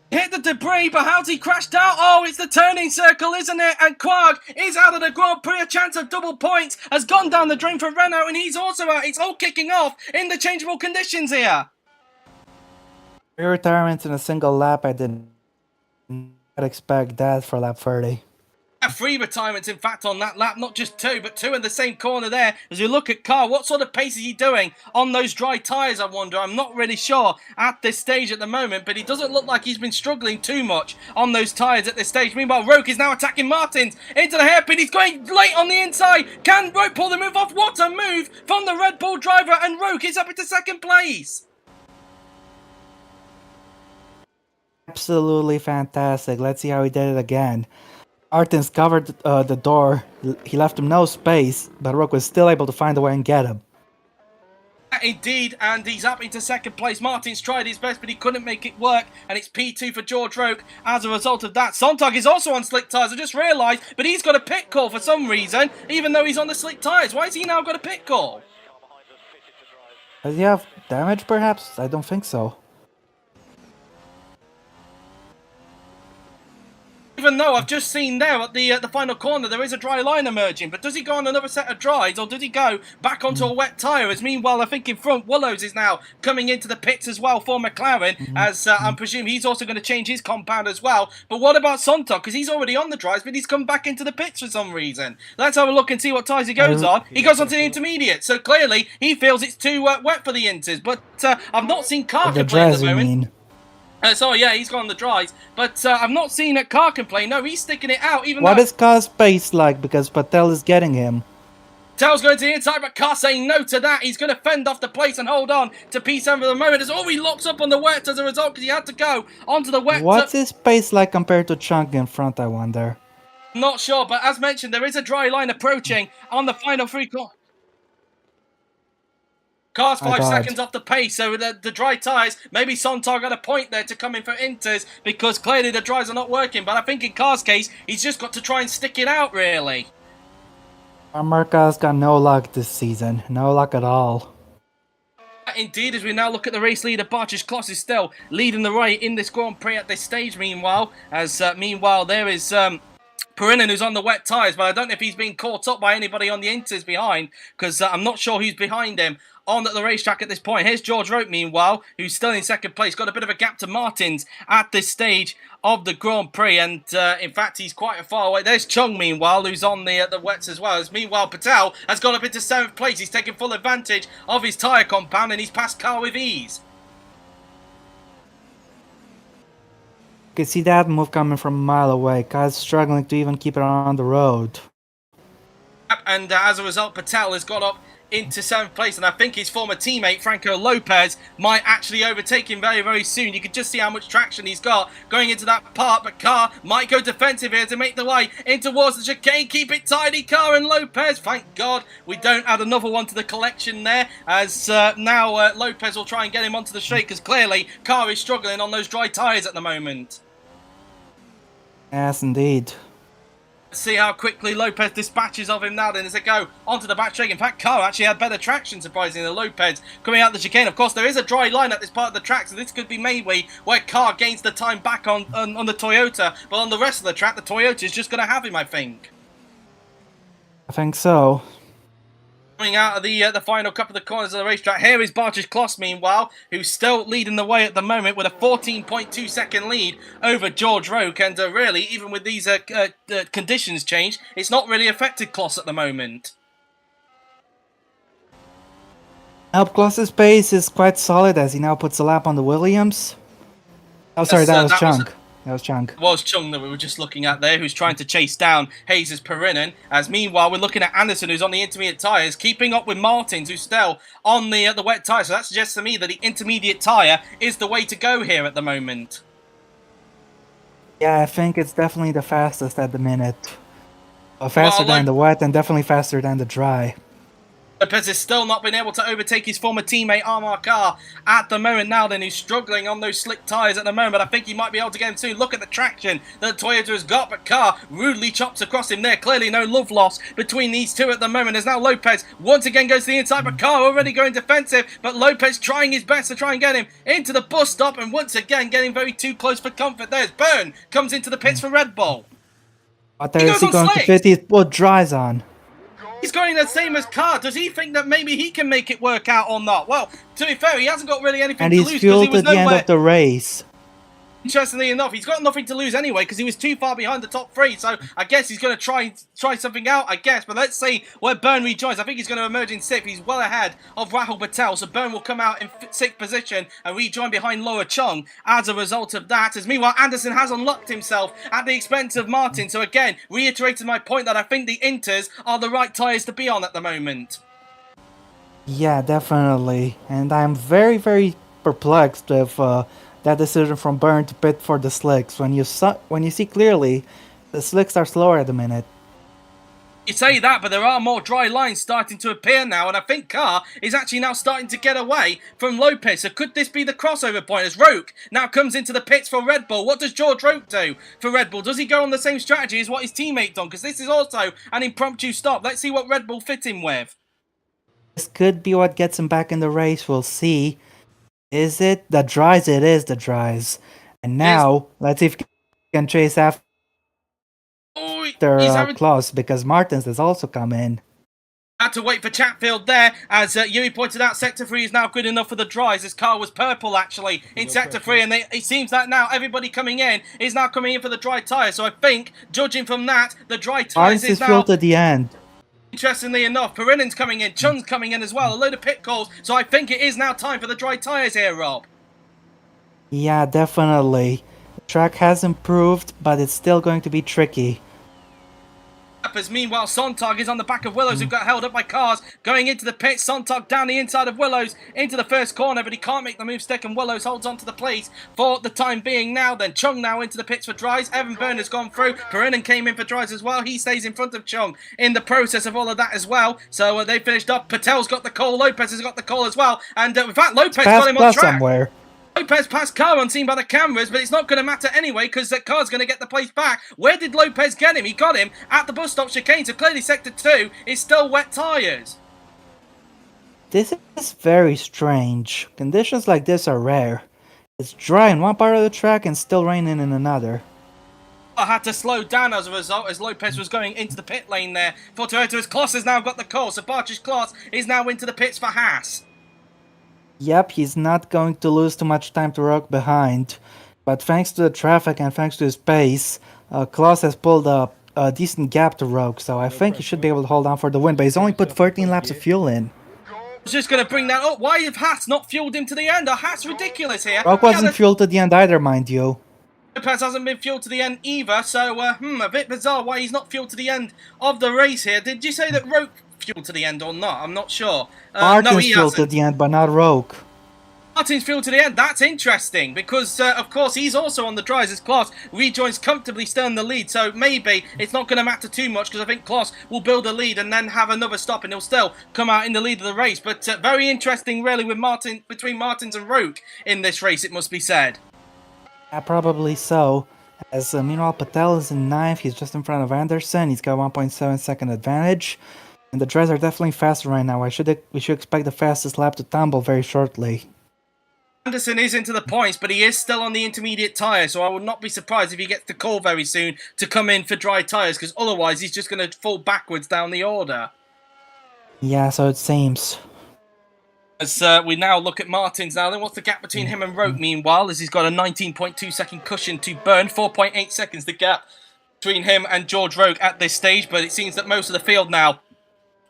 Hit the debris, but how's he crashed out? Oh, it's the turning circle, isn't it? And Quag is out of the Grand Prix. A chance of double points has gone down the drain for Renault, and he's also out. It's all kicking off in the changeable conditions here. 3 retirements in a single lap. I didn't expect that for lap 30. 3 retirements, in fact, on that lap. Not just 2, but 2 in the same corner there. As you look at Car, what sort of pace is he doing on those dry tyres, I wonder? I'm not really sure at this stage at the moment, but he doesn't look like he's been struggling too much on those tyres at this stage. Meanwhile, Roque is now attacking Martins into the hairpin. He's going late on the inside. Can Roque pull the move off? What a move from the Red Bull driver, and Roque is up into second place. Absolutely fantastic. Let's see how he did it again. Martins covered the door. He left him no space, but Roque was still able to find a way and get him. Indeed, and he's up into second place. Martins tried his best, but he couldn't make it work, and it's P2 for George Roque as a result of that. Sontag is also on slick tyres, I just realised, but he's got a pit call for some reason, even though he's on the slick tyres. Why has he now got a pit call? Does he have damage, perhaps? I don't think so. Even though I've just seen there at the final corner there is a dry line emerging, but does he go on another set of dries or does he go back onto a wet tyre? As meanwhile I think in front Willows is now coming into the pits as well for McLaren, as I'm presuming he's also going to change his compound as well. But what about Sontok? Because he's already on the dries, but he's come back into the pits for some reason. Let's have a look and see what tyres he goes on. He goes onto the intermediate, so clearly he feels it's too wet for the Inters. But I've not seen Car The complain at dries, the you moment. mean? So yeah, he's gone on the dries, but I've not seen a Car complain. No, he's sticking it out. Even What though is Car's pace like? Because Patel is getting him. Patel's going to the inside, but Car saying no to that. He's going to fend off the place and hold on to P7 for the moment. As he locks up on the wet as a result because he had to go onto the wet. What's his pace like compared to Chunk in front, I wonder? Not sure, but as mentioned, there is a dry line approaching on the final three corners. Car's 5 seconds off the pace, so the dry tyres, maybe Sontar got a point there to come in for Inters, because clearly the dries are not working, but I think in Car's case, he's just got to try and stick it out, really. Marca's got no luck this season, no luck at all. Indeed, as we now look at the race leader, Bartosz Kloss is still leading the way in this Grand Prix at this stage, meanwhile, as meanwhile there is Perinen, who's on the wet tyres, but I don't know if he's been caught up by anybody on the Inters behind, because I'm not sure who's behind him on the racetrack at this point. Here's George Rote, meanwhile, who's still in second place. Got a bit of a gap to Martins at this stage of the Grand Prix, and in fact, he's quite far away. There's Chung, meanwhile, who's on the wets as well. As meanwhile, Patel has got up into 7th place. He's taking full advantage of his tyre compound, and he's passed Car with ease. You can see that move coming from a mile away. Car's struggling to even keep it on the road. And as a result, Patel has got up into 7th place, and I think his former teammate Franco Lopez might actually overtake him very, very soon. You can just see how much traction he's got going into that part, but Car might go defensive here to make the way in towards the chicane. Keep it tidy, Car and Lopez. Thank God we don't add another one to the collection there, as now Lopez will try and get him onto the straight, because clearly Car is struggling on those dry tyres at the moment. Yes, indeed. See how quickly Lopez dispatches of him now then as they go onto the back straight. In fact, Car actually had better traction, surprisingly, than Lopez coming out the chicane. Of course, there is a dry line at this part of the track, so this could be maybe where Car gains the time back on the Toyota. But on the rest of the track, the Toyota is just going to have him, I think. I think so. Coming out of the final couple of the corners of the racetrack, here is Bartosz Kloss, meanwhile, who's still leading the way at the moment with a 14.2 second lead over George Roke. And really, even with these conditions changed, it's not really affected Kloss at the moment. Now Kloss's pace is quite solid as he now puts a lap on the Williams. Oh, sorry, that was Chunk. That was Chunk. It was Chung that we were just looking at there, who's trying to chase down Hayes' Perinen. As meanwhile, we're looking at Anderson, who's on the intermediate tyres, keeping up with Martins, who's still on the wet tyre. So that suggests to me that the intermediate tyre is the way to go here at the moment. Yeah, I think it's definitely the fastest at the minute. Faster than the wet and definitely faster than the dry. Lopez has still not been able to overtake his former teammate Armar Car at the moment now then, who's struggling on those slick tyres at the moment, but I think he might be able to get him soon. Look at the traction that Toyota has got, but Car rudely chops across him there. Clearly no love lost between these two at the moment, as now Lopez once again goes to the inside, but Car already going defensive, but Lopez trying his best to try and get him into the bus stop, and once again getting very too close for comfort. There's Byrne, comes into the pits for Red Bull. But there is he going to 50, put dries on. He's going the same as Car. Does he think that maybe he can make it work out or not? Well, to be fair, he hasn't got really anything to lose. And he's fueled at the end of the race. Interestingly enough, he's got nothing to lose anyway because he was too far behind the top three. So I guess he's going to try something out, I guess. But let's see where Byrne rejoins. I think he's going to emerge in 6th. He's well ahead of Rahul Patel. So Byrne will come out in 6th position and rejoin behind Laura Chung as a result of that. As meanwhile, Anderson has unlocked himself at the expense of Martin. So again, reiterated my point that I think the Inters are the right tyres to be on at the moment. Yeah, definitely. And I'm very, very perplexed with that decision from Byrne to pit for the slicks. When you see clearly, the slicks are slower at the minute. You say that, but there are more dry lines starting to appear now, and I think Car is actually now starting to get away from Lopez. So could this be the crossover point as Roke now comes into the pits for Red Bull? What does George Roke do for Red Bull? Does he go on the same strategy as what his teammate done? Because this is also an impromptu stop. Let's see what Red Bull fit in with. This could be what gets him back in the race. We'll see. Is it the dries? It is the dries. And It is. now, let's see if he can chase after Oh, he's having Klaus, because Martins has also come in. had to wait for Chatfield there, as Yui pointed out, Sector 3 is now good enough for the dries. His car was purple, actually, in Sector 3, and it seems that now everybody coming in is now coming in for the dry tyres. So I think, judging from that, the dry tyres Martins is is now, fuel to the end. interestingly enough, Perinen's coming in, Chun's coming in as well, a load of pit calls. So I think it is now time for the dry tyres here, Rob. Yeah, definitely. The track has improved, but it's still going to be tricky. As meanwhile, Sontag is on the back of Willows, who got held up by cars going into the pit. Sontag down the inside of Willows into the first corner, but he can't make the move stick, and Willows holds on to the place for the time being now. Then Chung now into the pits for dries. Evan Byrne has gone through. Perinen came in for dries as well. He stays in front of Chung in the process of all of that as well. So they finished up. Patel's got the call. Lopez has got the call as well. And in fact, Lopez got him on track. Somewhere. Lopez passed Carr unseen by the cameras, but it's not going to matter anyway because Carr's going to get the place back. Where did Lopez get him? He got him at the bus stop chicane, so clearly Sector 2 is still wet tyres. This is very strange. Conditions like this are rare. It's dry in one part of the track and still raining in another. I had to slow down as a result as Lopez was going into the pit lane there. For Toyota's Kloss has now got the call, so Bartsch Kloss is now into the pits for Haas. Yep, he's not going to lose too much time to Rogue behind. But thanks to the traffic and thanks to his pace, Klaus has pulled a decent gap to Rogue, so I think he should be able to hold on for the win. But he's only put 13 laps of fuel in. I was just going to bring that up. Why have Haas not fueled him to the end? Are Haas ridiculous here? Rogue wasn't fueled to the end either, mind you. Lopez hasn't been fueled to the end either, so a bit bizarre why he's not fueled to the end of the race here. Did you say that Rogue fueled to the end or not? I'm not sure. Martin's no, he fueled to hasn't. the end, but not Rogue. Martin's fueled to the end. That's interesting because, of course, he's also on the dries as Kloss rejoins comfortably still in the lead. So maybe it's not going to matter too much because I think Kloss will build a lead and then have another stop and he'll still come out in the lead of the race. But very interesting, really, with between Martins and Roque in this race, it must be said. Yeah, probably so. As meanwhile, Patel is in 9th. He's just in front of Anderson. He's got 1.7 second advantage. And the dries are definitely faster right now. We should expect the fastest lap to tumble very shortly. Anderson is into the points, but he is still on the intermediate tyre, so I would not be surprised if he gets the call very soon to come in for dry tyres, because otherwise he's just going to fall backwards down the order. Yeah, so it seems. As we now look at Martins now, then what's the gap between him and Roque meanwhile, as he's got a 19.2 second cushion to burn, 4.8 seconds the gap between him and George Roque at this stage, but it seems that most of the field now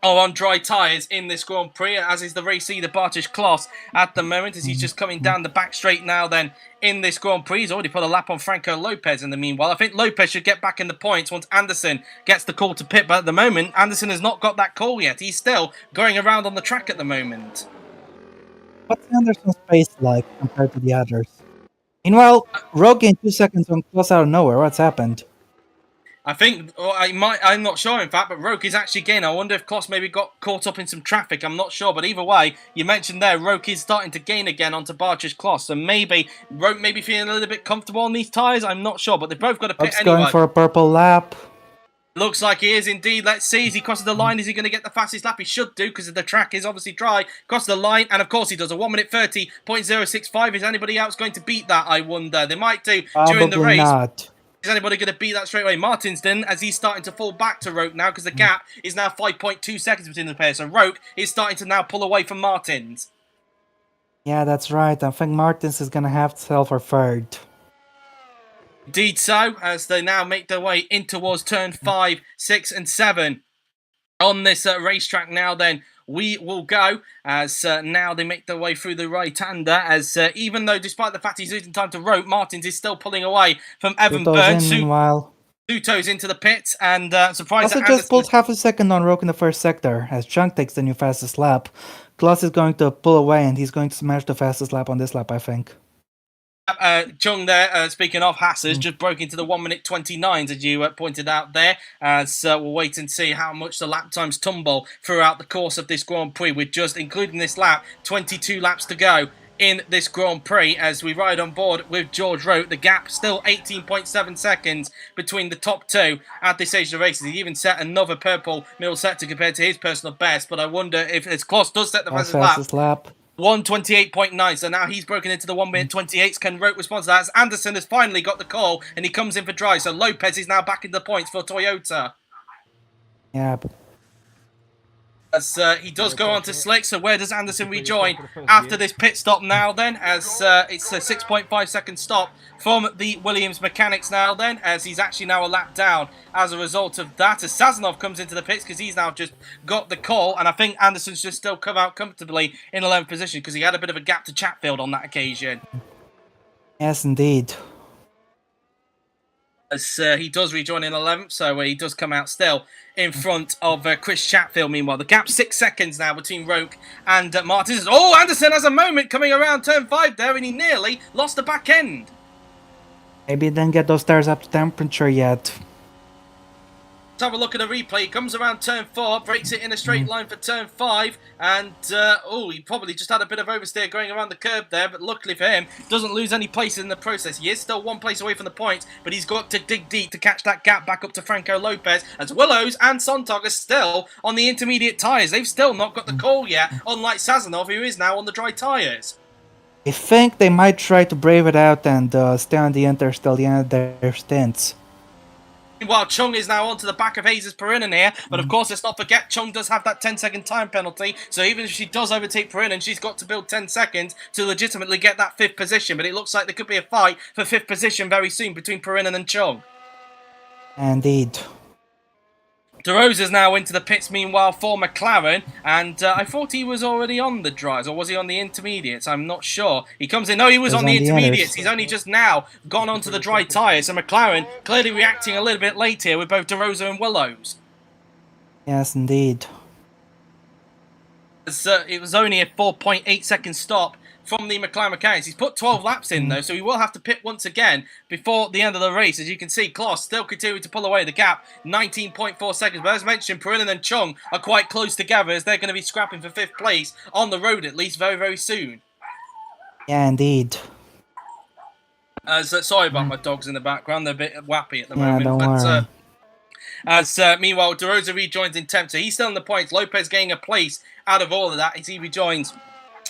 are on dry tyres in this Grand Prix, as is the race leader Bartsch Kloss at the moment, as he's just coming down the back straight now then in this Grand Prix. He's already put a lap on Franco Lopez in the meanwhile. I think Lopez should get back in the points once Anderson gets the call to pit, but at the moment, Anderson has not got that call yet. He's still going around on the track at the moment. What's Anderson's pace like compared to the others? Meanwhile, Rogue gained 2 seconds on Kloss out of nowhere. What's happened? I think, I'm not sure in fact, but Roque is actually gaining. I wonder if Kloss maybe got caught up in some traffic. I'm not sure, but either way, you mentioned there, Roque is starting to gain again onto Bartsch Kloss. So maybe Roque may be feeling a little bit comfortable on these tyres. I'm not sure, but they both got a pit anyway. Going for a purple lap. Looks like he is indeed. Let's see as he crosses the line. Is he going to get the fastest lap? He should do because the track is obviously dry. Crosses the line, and of course he does. A 1 minute 30.065. Is anybody else going to beat that? I wonder. They might do during the race. Not. Is anybody going to beat that straight away? Martins didn't, as he's starting to fall back to Roque now because the gap is now 5.2 seconds between the pair. So Roque is starting to now pull away from Martins. Yeah, that's right. I think Martins is going to have to sell for third. Indeed so, as they now make their way in towards turn 5, 6 and 7 on this racetrack now then. We will go as now they make their way through the right-hander, as even though despite the fact he's losing time to Roque, Martins is still pulling away from Evan Byrne. Meanwhile, Suto's into the pits, and surprised also just pulled half a second on Roque in the first sector, as Chunk takes the new fastest lap. Kloss is going to pull away, and he's going to smash the fastest lap on this lap, I think. Chung there, speaking of Hassers, just broke into the 1 minute 29s, as you pointed out there, as we'll wait and see how much the lap times tumble throughout the course of this Grand Prix, with just, including this lap, 22 laps to go in this Grand Prix as we ride on board with George Roke. The gap still 18.7 seconds between the top two at this stage of the race. He even set another purple middle sector compared to his personal best, but I wonder if as Kloss does set the fastest lap. 1:28.9, so now he's broken into the 1 minute 28s. Can Roke respond to that? As Anderson has finally got the call and he comes in for dry, so Lopez is now back in the points for Toyota. Yeah, but As he does go on to slick, so where does Anderson rejoin after this pit stop now then? As it's a 6.5 second stop from the Williams mechanics now then, as he's actually now a lap down as a result of that. As Sazonov comes into the pits because he's now just got the call, and I think Anderson's just still come out comfortably in 11th position because he had a bit of a gap to Chatfield on that occasion. yes, indeed. As he does rejoin in 11th, so he does come out still in front of Chris Chatfield. Meanwhile, the gap's 6 seconds now between Roke and Martins. Oh, Anderson has a moment coming around turn 5 there, and he nearly lost the back end. Maybe he didn't get those tires up to temperature yet. Let's have a look at a replay. He comes around turn 4, breaks it in a straight line for turn 5, and he probably just had a bit of oversteer going around the curb there, but luckily for him, doesn't lose any places in the process. He is still 1 place away from the points, but he's got to dig deep to catch that gap back up to Franco Lopez, as Willows and Sontag are still on the intermediate tyres. They've still not got the call yet, unlike Sazonov, who is now on the dry tyres. I think they might try to brave it out and stay on the inter till the end of their stints. Meanwhile, Chung is now onto the back of Hayes' Perinen here, but of course, let's not forget, Chung does have that 10-second time penalty, so even if she does overtake Perinen, she's got to build 10 seconds to legitimately get that 5th position, but it looks like there could be a fight for 5th position very soon between Perinen and Chung. Indeed. De Rosa's now into the pits, meanwhile, for McLaren, and I thought he was already on the dries, or was he on the intermediates? I'm not sure. He comes in, no, he was on the intermediates. He's only just now gone onto the dry tyres, so McLaren clearly reacting a little bit late here with both De Rosa and Willows. Yes, indeed. It was only a 4.8 second stop from the McLaren mechanics. He's put 12 laps in though, so he will have to pit once again before the end of the race. As you can see, Kloss still continuing to pull away the gap, 19.4 seconds. But as mentioned, Perinen and Chung are quite close together as they're going to be scrapping for 5th place on the road at least very, very soon. Yeah, indeed. Sorry about my dogs in the background, they're a bit wappy at the Yeah, moment. don't worry. Meanwhile, De Rosa rejoins in 10th, so he's still in the points. Lopez getting a place out of all of that as he rejoins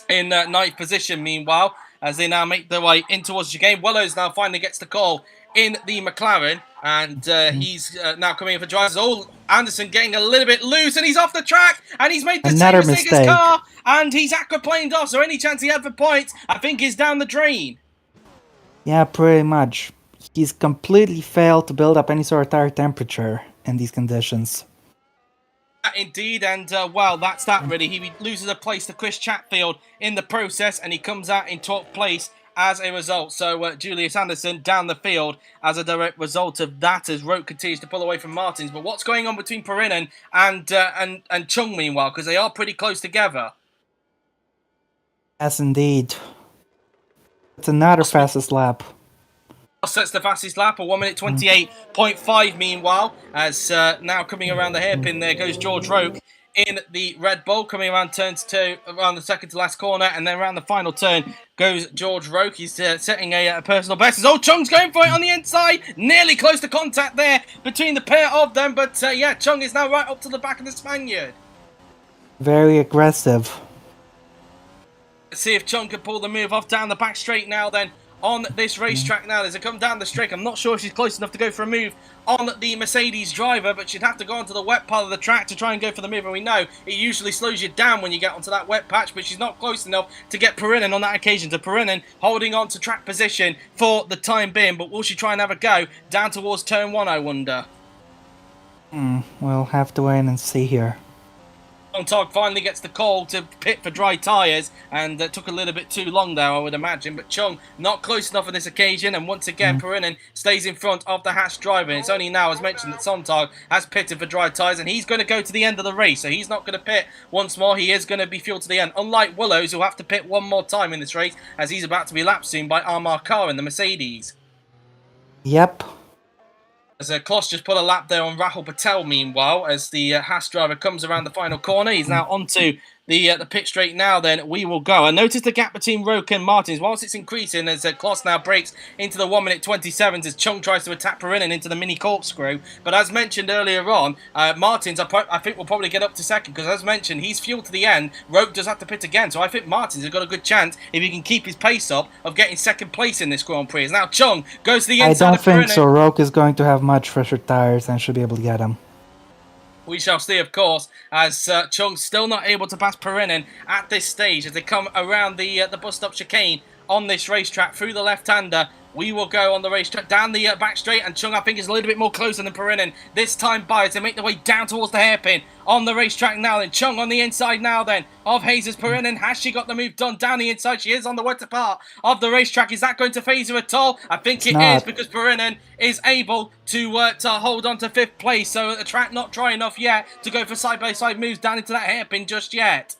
in 9th position, meanwhile, as they now make their way in towards the chicane. Willows now finally gets the call in the McLaren, and he's now coming in for drivers. Oh, Anderson getting a little bit loose, and he's off the track, and he's made the same mistake as Carr, and he's aquaplaned off, so any chance he had for points, I think, is down the drain. Yeah, pretty much. He's completely failed to build up any sort of tire temperature in these conditions. Indeed, and well, that's that really. He loses a place to Chris Chatfield in the process, and he comes out in 12th place as a result. So Julius Anderson down the field as a direct result of that, as Roke continues to pull away from Martins. But what's going on between Perinen and Chung meanwhile, because they are pretty close together? Yes, indeed. It's another fastest lap. Sets the fastest lap, a 1 minute 28.5 meanwhile, as now coming around the hairpin there goes George Roke in the Red Bull, coming around turn 2, around the second to last corner, and then around the final turn goes George Roke. He's setting a personal best. Oh, Chung's going for it on the inside, nearly close to contact there between the pair of them, but yeah, Chung is now right up to the back of the Spaniard. Very aggressive. Let's see if Chung can pull the move off down the back straight now then. On this racetrack now, as they come down the straight, I'm not sure if she's close enough to go for a move on the Mercedes driver, but she'd have to go onto the wet part of the track to try and go for the move, and we know it usually slows you down when you get onto that wet patch, but she's not close enough to get Perinen on that occasion. So Perinen holding on to track position for the time being, but will she try and have a go down towards turn 1, I wonder? We'll have to wait and see here. Sontag finally gets the call to pit for dry tyres, and it took a little bit too long there, I would imagine. But Chung not close enough on this occasion, and once again, Perinen stays in front of the Haas driver. And it's only now, as mentioned, that Sontag has pitted for dry tyres, and he's going to go to the end of the race, so he's not going to pit once more. He is going to be fueled to the end, unlike Willows, who'll have to pit one more time in this race, as he's about to be lapped soon by Amar Khan in the Mercedes. Yep. As Kloss just put a lap there on Rahul Patel, meanwhile, as the Haas driver comes around the final corner. He's now onto the pit straight now, then we will go. I noticed the gap between Roke and Martins. Whilst it's increasing as Kloss now breaks into the 1 minute 27 as Chung tries to attack Perinen into the mini corkscrew. But as mentioned earlier on, Martins, I think will probably get up to second because as mentioned, he's fueled to the end. Roke does have to pit again. So I think Martins has got a good chance, if he can keep his pace up, of getting second place in this Grand Prix. As now Chung goes to the inside of Perinen. I don't think so. Roke is going to have much fresher tires and should be able to get him. We shall see, of course, as Chung's still not able to pass Perinen at this stage as they come around the bus stop chicane on this racetrack through the left-hander. We will go on the racetrack down the back straight, and Chung, I think, is a little bit more closer than Perinen this time by as they make their way down towards the hairpin on the racetrack now. Then Chung on the inside now then of Hazes. Perinen, has she got the move done down the inside? She is on the wetter part of the racetrack. Is that going to phase her at all? I think it is, because Perinen is able to hold on to 5th place. So the track not dry enough yet to go for side-by-side moves down into that hairpin just yet.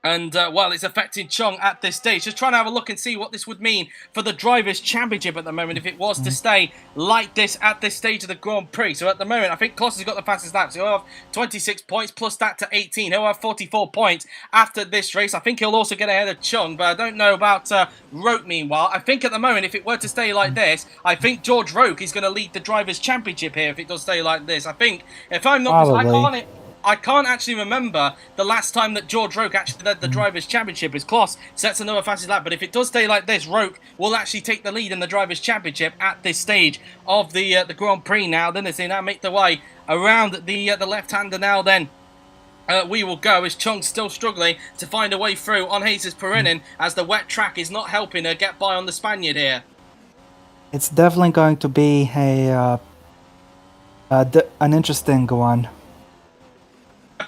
And, well, it's affecting Chung at this stage. Just trying to have a look and see what this would mean for the Drivers' Championship at the moment if it was to stay like this at this stage of the Grand Prix. So at the moment, I think Kloss has got the fastest lap. So he'll have 26 points plus that to 18. He'll have 44 points after this race. I think he'll also get ahead of Chung, but I don't know about Roke meanwhile. I think at the moment, if it were to stay like this, I think George Roke is going to lead the Drivers' Championship here if it does stay like this. I think, if I'm not mistaken, I can't actually remember the last time that George Roke actually led the Drivers' Championship as Kloss sets another fastest lap. But if it does stay like this, Roke will actually take the lead in the Drivers' Championship at this stage of the Grand Prix now. Then as they now make their way around the left-hander now then. We will go as Chung's still struggling to find a way through on Hazes Perinen as the wet track is not helping her get by on the Spaniard here. It's definitely going to be an interesting one.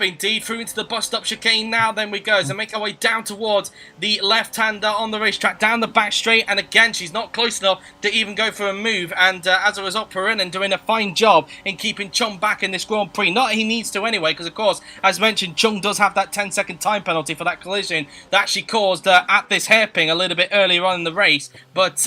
Indeed, through into the bus stop chicane now then we go as they make our way down towards the left-hander on the racetrack, down the back straight, and again she's not close enough to even go for a move, and as a result Perinen doing a fine job in keeping Chung back in this Grand Prix. Not that he needs to anyway, because of course, as mentioned, Chung does have that 10-second time penalty for that collision that she caused at this hairpin a little bit earlier on in the race, but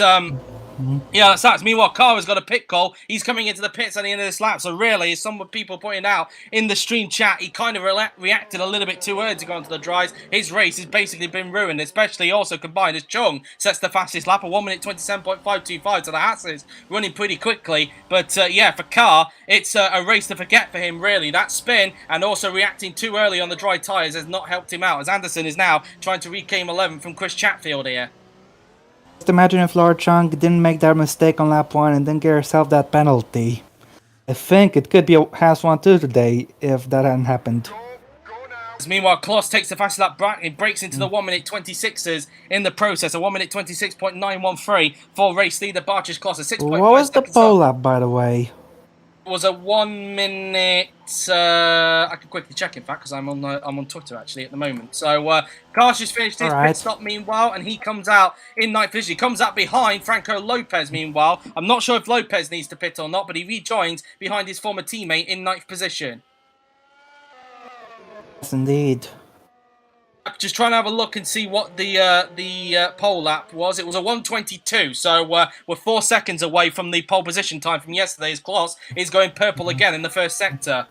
yeah, that sucks. Meanwhile, Kara's got a pit call. He's coming into the pits at the end of this lap. So really, as some people pointing out in the stream chat, he kind of reacted a little bit too early to go onto the dries. His race has basically been ruined, especially also combined as Chung sets the fastest lap, a 1 minute 27.525. So the Hasses running pretty quickly. But yeah, for Kar, it's a race to forget for him, really. That spin and also reacting too early on the dry tyres has not helped him out, as Anderson is now trying to reclaim 11 from Chris Chatfield here. Just imagine if Laura Chung didn't make that mistake on lap 1 and didn't get herself that penalty. I think it could be a Haas 1-2 today if that hadn't happened. Meanwhile, Kloss takes the fastest lap back and breaks into the 1 minute 26s in the process. A 1 minute 26.913 for race leader Barches Kloss. A 6.5 What was the pole lap, by the way? It was a 1 minute. I can quickly check, in fact, because I'm on Twitter actually at the moment. So Karsh has finished his pit stop meanwhile, and he comes out in ninth position. He comes out behind Franco Lopez meanwhile. I'm not sure if Lopez needs to pit or not, but he rejoins behind his former teammate in ninth position. Yes, indeed. Just trying to have a look and see what the pole lap was. It was a 1:22, so we're 4 seconds away from the pole position time from yesterday's. Kloss is going purple again in the first sector.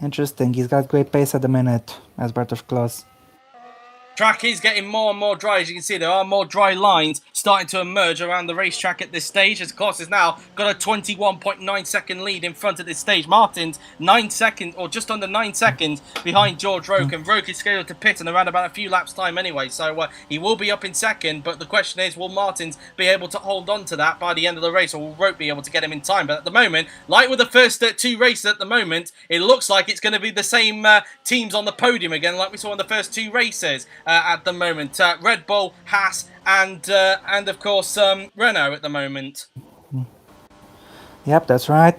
Interesting. He's got great pace at the minute, as Bartosz Kloss. Track is getting more and more dry. As you can see, there are more dry lines starting to emerge around the racetrack at this stage, as Kloss has now got a 21.9 second lead in front of this stage. Martin's 9 seconds, or just under 9 seconds behind George Roke, and Roke is scheduled to pit in around about a few laps time anyway, so he will be up in second, but the question is, will Martins be able to hold on to that by the end of the race, or will Roke be able to get him in time? But at the moment, like with the first 2 races at the moment, it looks like it's going to be the same teams on the podium again, like we saw in the first 2 races. At the moment, Red Bull, Haas, and of course Renault at the moment. Yep, that's right.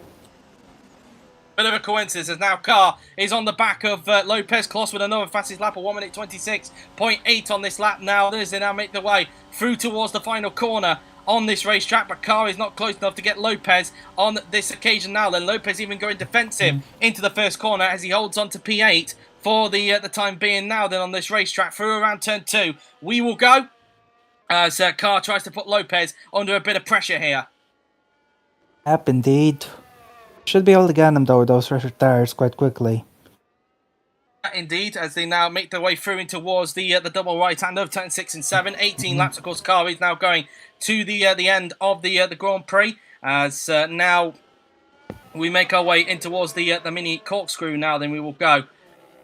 Bit of a coincidence as now Carr is on the back of Lopez. Kloss with another fastest lap of 1 minute 26.8 on this lap now. As they now make their way through towards the final corner on this racetrack, but Carr is not close enough to get Lopez on this occasion now. Then Lopez even going defensive into the first corner as he holds on to P8 for the time being now then on this racetrack through around turn 2. We will go as Carr tries to put Lopez under a bit of pressure here. Yep, indeed. Should be able to get him though, those fresher tires quite quickly. Indeed, as they now make their way through in towards the double right-hander of turn 6 and 7. 18 laps, of course. Car is now going to the end of the Grand Prix, as now we make our way in towards the mini corkscrew. Now then we will go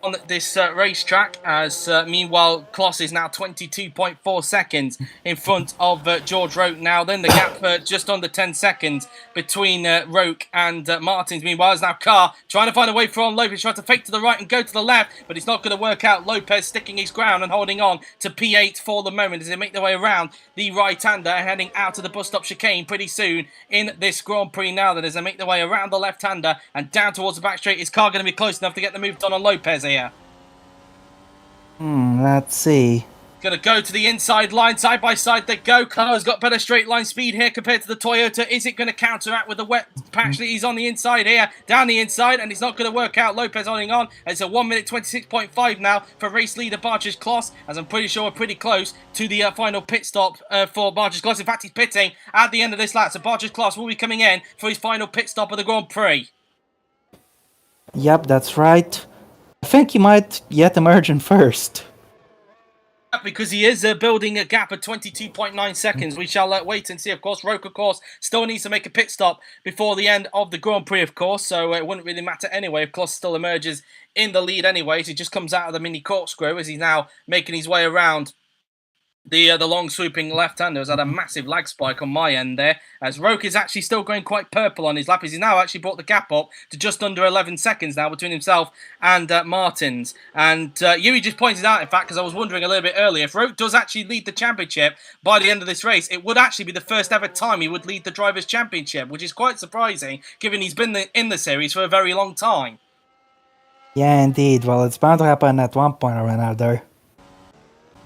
on this racetrack, as meanwhile Kloss is now 22.4 seconds in front of George Roke. Now then the gap just under 10 seconds between Roke and Martins. Meanwhile is now Carr trying to find a way for on Lopez, trying to fake to the right and go to the left, but it's not going to work out. Lopez sticking his ground and holding on to P8 for the moment as they make their way around the right-hander, heading out to the bus stop chicane pretty soon in this Grand Prix. Now that as they make their way around the left-hander and down towards the back straight, is Carr going to be close enough to get the move done on Lopez here? Let's see. Going to go to the inside line, side by side they go. Carr's got better straight line speed here compared to the Toyota. Is it going to counteract with the wet patch that he's on the inside here? Down the inside, and it's not going to work out. Lopez holding on. It's a 1 minute 26.5 now for race leader Barges Kloss, as I'm pretty sure we're pretty close to the final pit stop for Barges Kloss. In fact, he's pitting at the end of this lap, so Barges Kloss will be coming in for his final pit stop of the Grand Prix. Yep, that's right. I think he might yet emerge in first. Because he is building a gap of 22.9 seconds. We shall wait and see. Of course, Roke, of course, still needs to make a pit stop before the end of the Grand Prix, of course. So it wouldn't really matter anyway if Kloss still emerges in the lead anyways. He just comes out of the mini corkscrew as he's now making his way around the long swooping left-hander. Has had a massive lag spike on my end there, as Roke is actually still going quite purple on his lap, as he's now actually brought the gap up to just under 11 seconds now between himself and Martins. And Yui just pointed out, in fact, because I was wondering a little bit earlier, if Roke does actually lead the championship by the end of this race, it would actually be the first ever time he would lead the Drivers' Championship, which is quite surprising, given he's been in the series for a very long time. Yeah, indeed. Well, it's bound to happen at one point or another.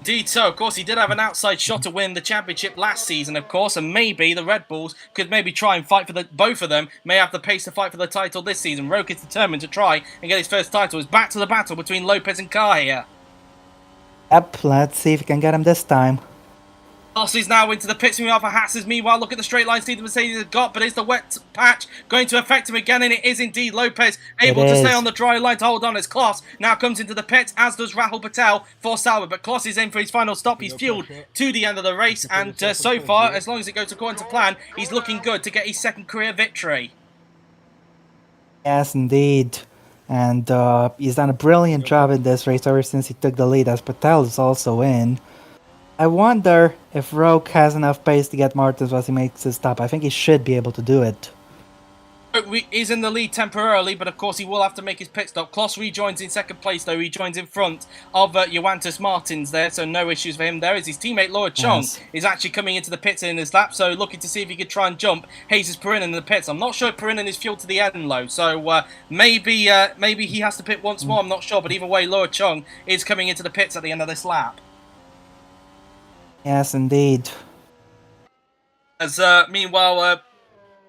Indeed so. Of course, he did have an outside shot to win the championship last season, of course, and maybe the Red Bulls could maybe try and fight for both of them may have the pace to fight for the title this season. Roke is determined to try and get his first title. It's back to the battle between Lopez and Carr here. Yep, let's see if we can get him this time. Kloss is now into the pits meanwhile for Haas. Meanwhile, look at the straight line speed the Mercedes has got, but is the wet patch going to affect him again? And it is indeed. Lopez able to stay on the dry line to hold on as Kloss now comes into the pits, as does Rahul Patel for Sauber. But Kloss is in for his final stop. He's fueled to the end of the race, and so far, as long as it goes according to plan, he's looking good to get his second career victory. Yes, indeed. And he's done a brilliant job in this race ever since he took the lead, as Patel is also in. I wonder if Roke has enough pace to get Martins once he makes his stop. I think he should be able to do it. He's in the lead temporarily, but of course he will have to make his pit stop. Kloss rejoins in second place, though. He joins in front of Joantis Martins there, so no issues for him there. As his teammate Laura Chong is actually coming into the pits in his lap, so looking to see if he could try and jump Jesus Perinen in the pits. I'm not sure if Perinen is fueled to the end low, so maybe he has to pit once more. I'm not sure, but either way, Laura Chong is coming into the pits at the end of this lap. Yes, indeed. As meanwhile,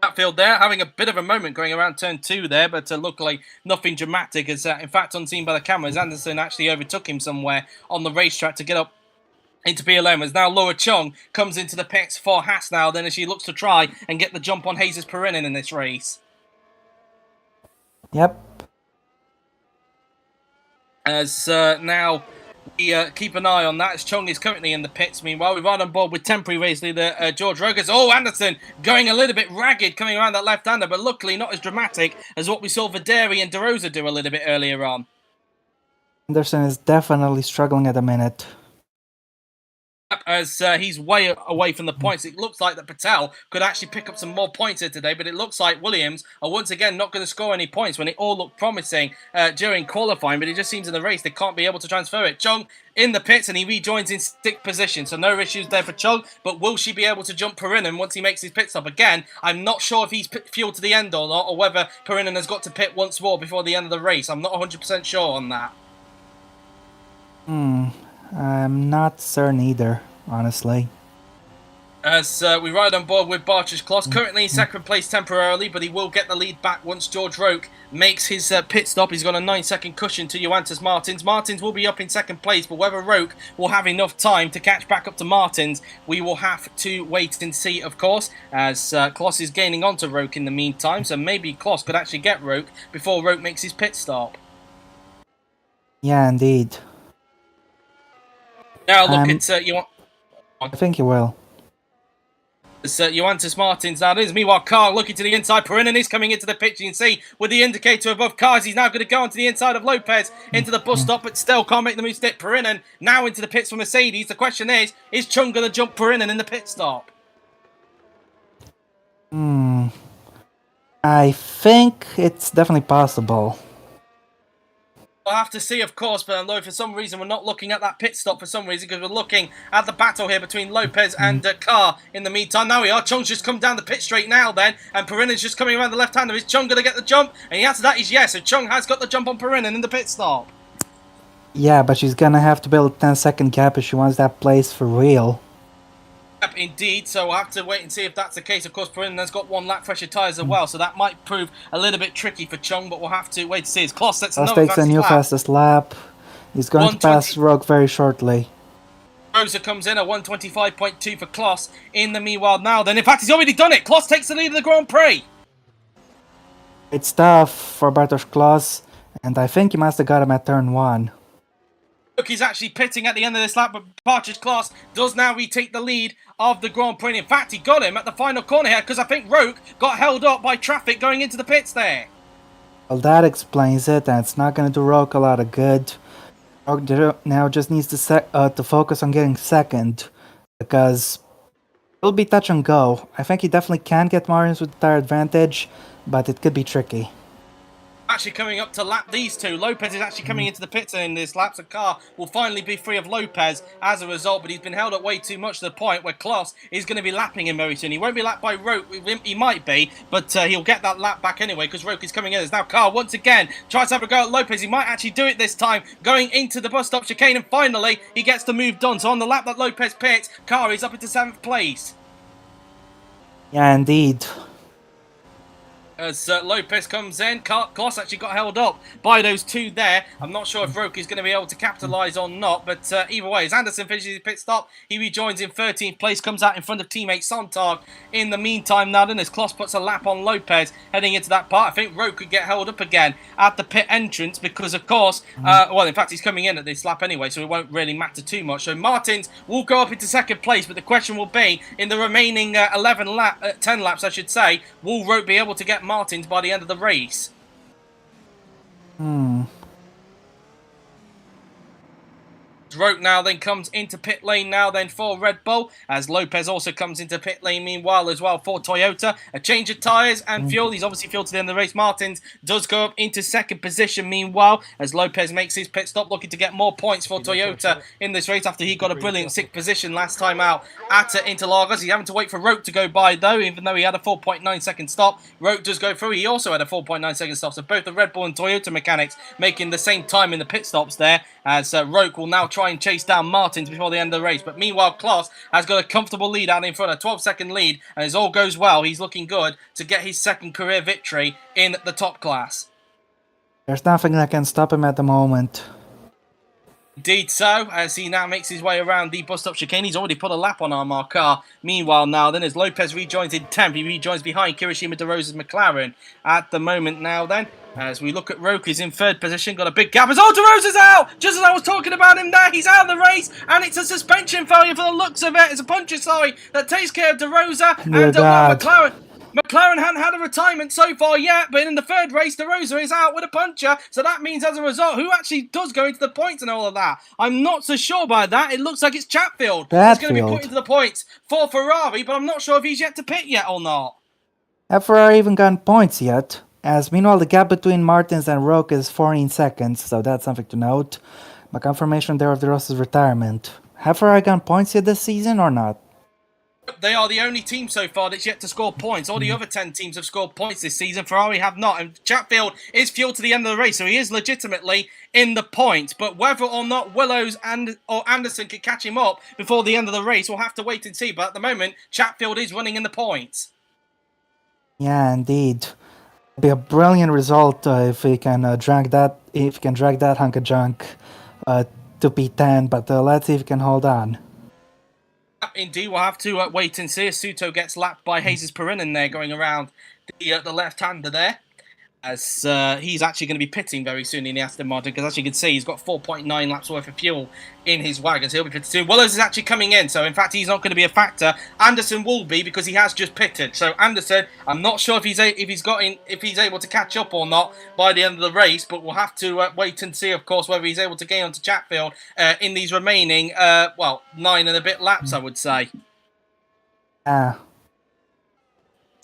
Hatfield there having a bit of a moment going around turn 2 there, but luckily nothing dramatic, as in fact unseen by the cameras, Anderson actually overtook him somewhere on the racetrack to get up into P11. As now Laura Chong comes into the pits for Haas now, then as she looks to try and get the jump on Jesus Perinen in this race. Yep. As now we keep an eye on that, as Chong is currently in the pits. Meanwhile, we've on board with temporary race leader George Rogers. Oh, Anderson going a little bit ragged coming around that left-hander, but luckily not as dramatic as what we saw Videri and De Rosa do a little bit earlier on. Anderson is definitely struggling at the minute. As he's way away from the points. It looks like that Patel could actually pick up some more points here today, but it looks like Williams are once again not going to score any points when it all looked promising during qualifying, but it just seems in the race they can't be able to transfer it. Chong in the pits, and he rejoins in 6th position, so no issues there for Chong, but will she be able to jump Perinen once he makes his pit stop? Again, I'm not sure if he's fueled to the end or not, or whether Perinen has got to pit once more before the end of the race. I'm not 100% sure on that. I'm not certain either, honestly. As we ride on board with Barges Kloss, currently in second place temporarily, but he will get the lead back once George Roke makes his pit stop. He's got a 9-second cushion to Joantis Martins. Martins will be up in second place, but whether Roke will have enough time to catch back up to Martins, we will have to wait and see, of course, as Kloss is gaining onto Roke in the meantime, so maybe Kloss could actually get Roke before Roke makes his pit stop. Yeah, indeed. Now look I'm- at you. I think he will. Johannes Martins now is. Meanwhile, Carr looking to the inside. Perinin is coming into the pitch. You can see with the indicator above cars, he's now going to go onto the inside of Lopez into the bus stop, but still can't make the move stick. Perinin now into the pits for Mercedes. The question is Chung going to jump Perinin in the pit stop? I think it's definitely possible. We'll have to see, of course, but although for some reason we're not looking at that pit stop for some reason because we're looking at the battle here between Lopez and Carr in the meantime. Now we are. Chung's just come down the pit straight now then, and Perinen's just coming around the left-hander. Is Chung going to get the jump? And the answer to that is yes, so Chung has got the jump on Perinin in the pit stop. Yeah, but she's gonna have to build a 10-second gap if she wants that place for real. Yep, indeed, so we'll have to wait and see if that's the case. Of course, Perinin has got one lap fresher tyres as well, so that might prove a little bit tricky for Chung, but we'll have to wait to see. As Kloss sets Ross another takes a new fastest lap. He's going to pass Rogue very shortly. Rosa comes in at 125.2 for Kloss in the meanwhile now then. In fact, he's already done it. Kloss takes the lead of the Grand Prix. It's tough for Bartosz Kloss, and I think he must have got him at turn 1. Look, he's actually pitting at the end of this lap, but Bartosz Kloss does now retake the lead of the Grand Prix. In fact, he got him at the final corner here because I think Roke got held up by traffic going into the pits there. Well, that explains it, and it's not going to do Roke a lot of good. Roke now just needs to focus on getting second, because it'll be touch and go. I think he definitely can get Martins with the tire advantage, but it could be tricky. Actually coming up to lap these two. Lopez is actually coming into the pits in this lap, so Carr will finally be free of Lopez as a result, but he's been held up way too much to the point where Kloss is going to be lapping him very soon. He won't be lapped by Roke, he might be, but he'll get that lap back anyway because Roke is coming in. As now Carr once again tries to have a go at Lopez. He might actually do it this time, going into the bus stop chicane, and finally he gets the move done. So on the lap that Lopez pits, Carr is up into 7th place. Yeah, indeed. As Lopez comes in, Kloss actually got held up by those two there. I'm not sure if Roke is going to be able to capitalise or not, but either way, as Anderson finishes his pit stop, he rejoins in 13th place, comes out in front of teammate Sontag. In the meantime, now then, as Kloss puts a lap on Lopez heading into that part, I think Roke could get held up again at the pit entrance because, of course, well, in fact, he's coming in at this lap anyway, so it won't really matter too much. So Martins will go up into 2nd place, but the question will be, in the remaining 10 laps, I should say, will Roke be able to get Martins by the end of the race? Roke now then comes into pit lane now then for Red Bull, as Lopez also comes into pit lane meanwhile as well for Toyota. A change of tyres and fuel. He's obviously fueled to the end of the race. Martins does go up into 2nd position meanwhile, as Lopez makes his pit stop, looking to get more points for Toyota in this race after he got a brilliant 6th position last time out at Interlagos. He's having to wait for Roke to go by though, even though he had a 4.9 second stop. Roke does go through. He also had a 4.9 second stop, so both the Red Bull and Toyota mechanics making the same time in the pit stops there, as Roke will now try and chase down Martins before the end of the race. But meanwhile, Kloss has got a comfortable lead out in front, a 12-second lead, and as all goes well, he's looking good to get his 2nd career victory in the top class. There's nothing that can stop him at the moment. Indeed so, as he now makes his way around the bus stop chicane. He's already put a lap on our car. Meanwhile now then, as Lopez rejoins in 10th, he rejoins behind Kirishima De Rosa's McLaren at the moment now then. As we look at Roke, he's in 3rd position, got a big gap. As De Rosa's out! Just as I was talking about him there, he's out of the race, and it's a suspension failure for the looks of it. It's a puncture, sorry, that takes care of De Rosa, and McLaren. McLaren hadn't had a retirement so far yet, but in the 3rd race, De Rosa is out with a puncture, so that means as a result, who actually does go into the points and all of that? I'm not so sure by that. It looks like it's Chatfield that's going to be put into the points for Ferrari, but I'm not sure if he's yet to pit yet or not. Have Ferrari even gotten points yet? As meanwhile, the gap between Martins and Roke is 14 seconds, so that's something to note. But confirmation there of De Rosa's retirement. Have Ferrari gotten points yet this season or not? They are the only team so far that's yet to score points. All the other 10 teams have scored points this season. Ferrari have not. And Chatfield is fueled to the end of the race, so he is legitimately in the points. But whether or not Willows or Anderson can catch him up before the end of the race, we'll have to wait and see. But at the moment, Chatfield is running in the points. Yeah, indeed. It'll be a brilliant result if he can drag that hunk of junk to P10. But let's see if he can hold on. Indeed, we'll have to wait and see as Suto gets lapped by Jesus Perinin there, going around the left-hander there. as he's actually going to be pitting very soon in the Aston Martin, because as you can see, he's got 4.9 laps worth of fuel in his wagon, so he'll be pitted soon. Willows is actually coming in, so in fact he's not going to be a factor. Anderson will be, because he has just pitted. So Anderson, I'm not sure if he's able to catch up or not by the end of the race, but we'll have to wait and see, of course, whether he's able to gain onto Chatfield in these remaining 9 and a bit laps, I would say.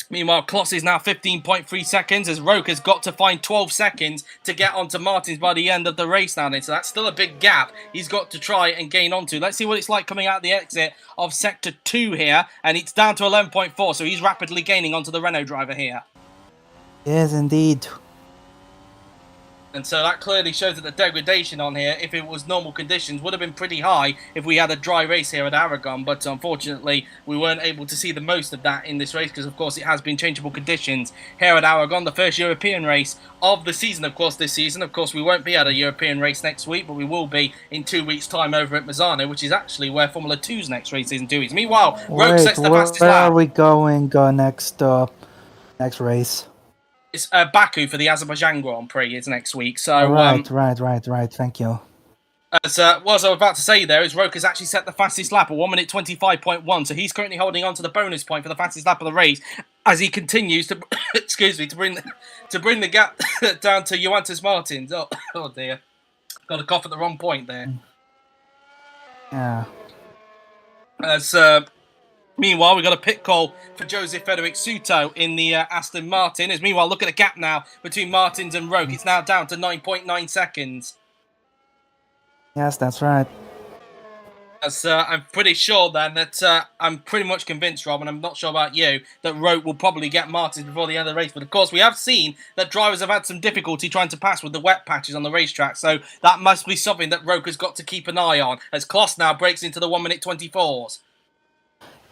Meanwhile, Kloss is now 15.3 seconds, as Roke has got to find 12 seconds to get onto Martins by the end of the race now. So that's still a big gap he's got to try and gain onto. Let's see what it's like coming out the exit of Sector 2 here. And it's down to 11.4, so he's rapidly gaining onto the Renault driver here. Yes, indeed. And so that clearly shows that the degradation on here, if it was normal conditions, would have been pretty high if we had a dry race here at Aragon. But unfortunately, we weren't able to see the most of that in this race, because, of course, it has been changeable conditions here at Aragon. The first European race of the season, of course, this season. Of course, we won't be at a European race next week, but we will be in 2 weeks' time over at Misano, which is actually where Formula 2's next race is in 2 weeks. Meanwhile, Roke sets the fastest lap. Where are we going next race? It's Baku for the Azerbaijan Grand Prix is next week. So right. Thank you. As what I was about to say there is Roke has actually set the fastest lap at 1 minute 25.1. So he's currently holding on to the bonus point for the fastest lap of the race as he continues to to bring the gap down to Johannes Martins. Oh dear, got a cough at the wrong point there. Yeah. As meanwhile, we got a pit call for Jose Frederic Suto in the Aston Martin. As meanwhile, look at the gap now between Martins and Roke. It's now down to 9.9 seconds. Yes, that's right. As I'm pretty sure then that I'm pretty much convinced, Rob, and I'm not sure about you, that Roke will probably get Martins before the end of the race. But of course, we have seen that drivers have had some difficulty trying to pass with the wet patches on the racetrack. So that must be something that Roke has got to keep an eye on, as Kloss now breaks into the 1 minute 24s.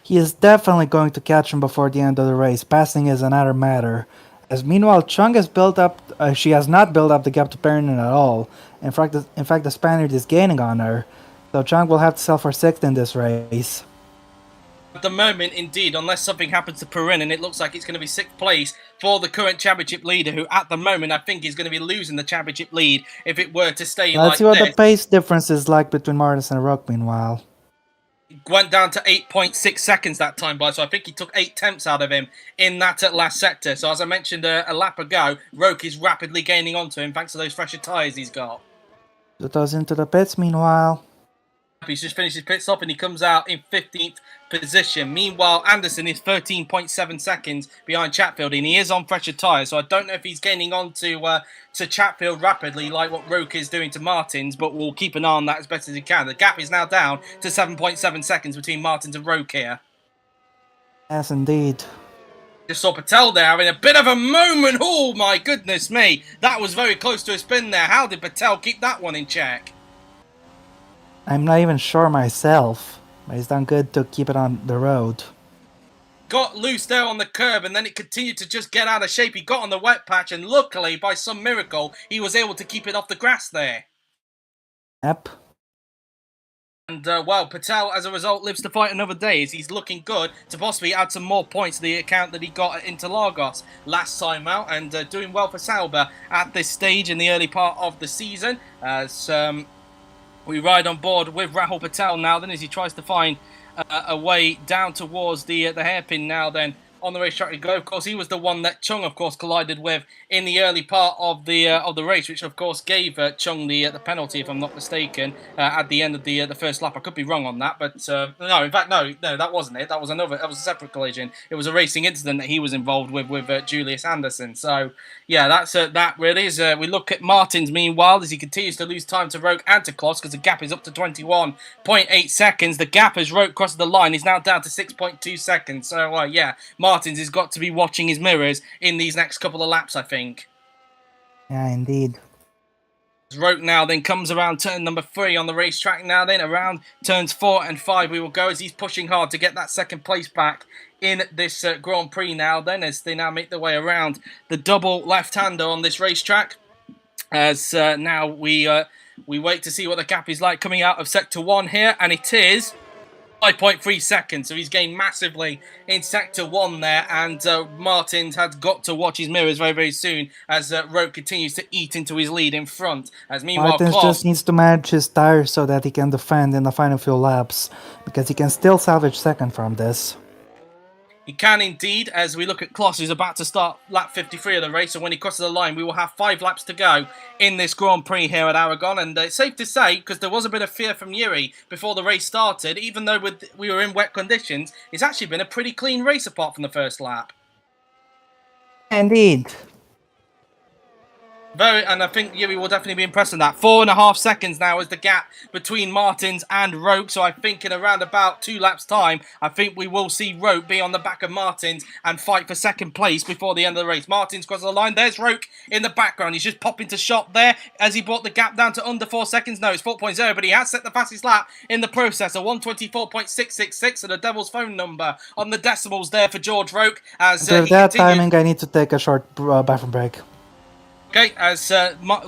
He is definitely going to catch him before the end of the race. Passing is another matter. As meanwhile, Chung has built up. She has not built up the gap to Perrin at all. In fact, the Spaniard is gaining on her. So Chung will have to sell for 6th in this race. At the moment, indeed, unless something happens to Perrin, and it looks like it's going to be 6th place for the current championship leader, who at the moment I think is going to be losing the championship lead if it were to stay like this. Let's see what the pace difference is like between Martins and Roke. Meanwhile. Went down to 8.6 seconds that time by, so I think he took 8 tenths out of him in that last sector. So as I mentioned a lap ago, Roke is rapidly gaining onto him thanks to those fresher tyres he's got. Suto's into the pits meanwhile. He's just finished his pit stop and he comes out in 15th position. Meanwhile, Anderson is 13.7 seconds behind Chatfield, and he is on fresher tyres, so I don't know if he's gaining on to Chatfield rapidly like what Roke is doing to Martins, but we'll keep an eye on that as best as he can. The gap is now down to 7.7 seconds between Martins and Roke here. Yes, indeed. Just saw Patel there having a bit of a moment. Oh, my goodness me. That was very close to a spin there. How did Patel keep that one in check? I'm not even sure myself, but he's done good to keep it on the road. Got loose there on the curb, and then it continued to just get out of shape. He got on the wet patch, and luckily, by some miracle, he was able to keep it off the grass there. Yep. And, well, Patel, as a result, lives to fight another day, as he's looking good to possibly add some more points to the account that he got at Interlagos last time out, and doing well for Sauber at this stage in the early part of the season, as we ride on board with Rahul Patel now then, as he tries to find a way down towards the hairpin now then on the racetrack to go. Of course, he was the one that Chung, of course, collided with in the early part of the race, which of course gave Chung the penalty, if I'm not mistaken, at the end of the first lap. I could be wrong on that, but no, in fact, no, that wasn't it. That was a separate collision. It was a racing incident that he was involved with Julius Anderson. So yeah, that's that really is. We look at Martins meanwhile as he continues to lose time to Roke and to Kloss, because the gap is up to 21.8 seconds. The gap as Roke crosses the line is now down to 6.2 seconds. So yeah, Martins has got to be watching his mirrors in these next couple of laps, I think. Yeah, indeed. Roke now then comes around turn number 3 on the racetrack now then. Around turns 4 and 5 we will go, as he's pushing hard to get that second place back in this Grand Prix now then, as they now make their way around the double left-hander on this racetrack. As now we wait to see what the gap is like coming out of Sector 1 here, and it is 5.3 seconds, so he's gained massively in Sector 1 there, and Martins has got to watch his mirrors very, very soon as Roke continues to eat into his lead in front. As meanwhile, Martins just needs to manage his tires so that he can defend in the final few laps, because he can still salvage second from this. He can indeed, as we look at Kloss, who's about to start lap 53 of the race, and when he crosses the line, we will have 5 laps to go in this Grand Prix here at Aragon, and it's safe to say, because there was a bit of fear from Yuri before the race started, even though we were in wet conditions, it's actually been a pretty clean race apart from the first lap. Indeed. And I think Yuri will definitely be impressed with that. 4.5 seconds now is the gap between Martins and Roke. So I think in around about 2 laps' time, I think we will see Roke be on the back of Martins and fight for second place before the end of the race. Martins crosses the line. There's Roke in the background. He's just popping to shot there as he brought the gap down to under 4 seconds. No, it's 4.0, but he has set the fastest lap in the process. A 1:24.666 and a devil's phone number on the decimals there for George Roke. As with that timing, I need to take a short bathroom break. Okay, as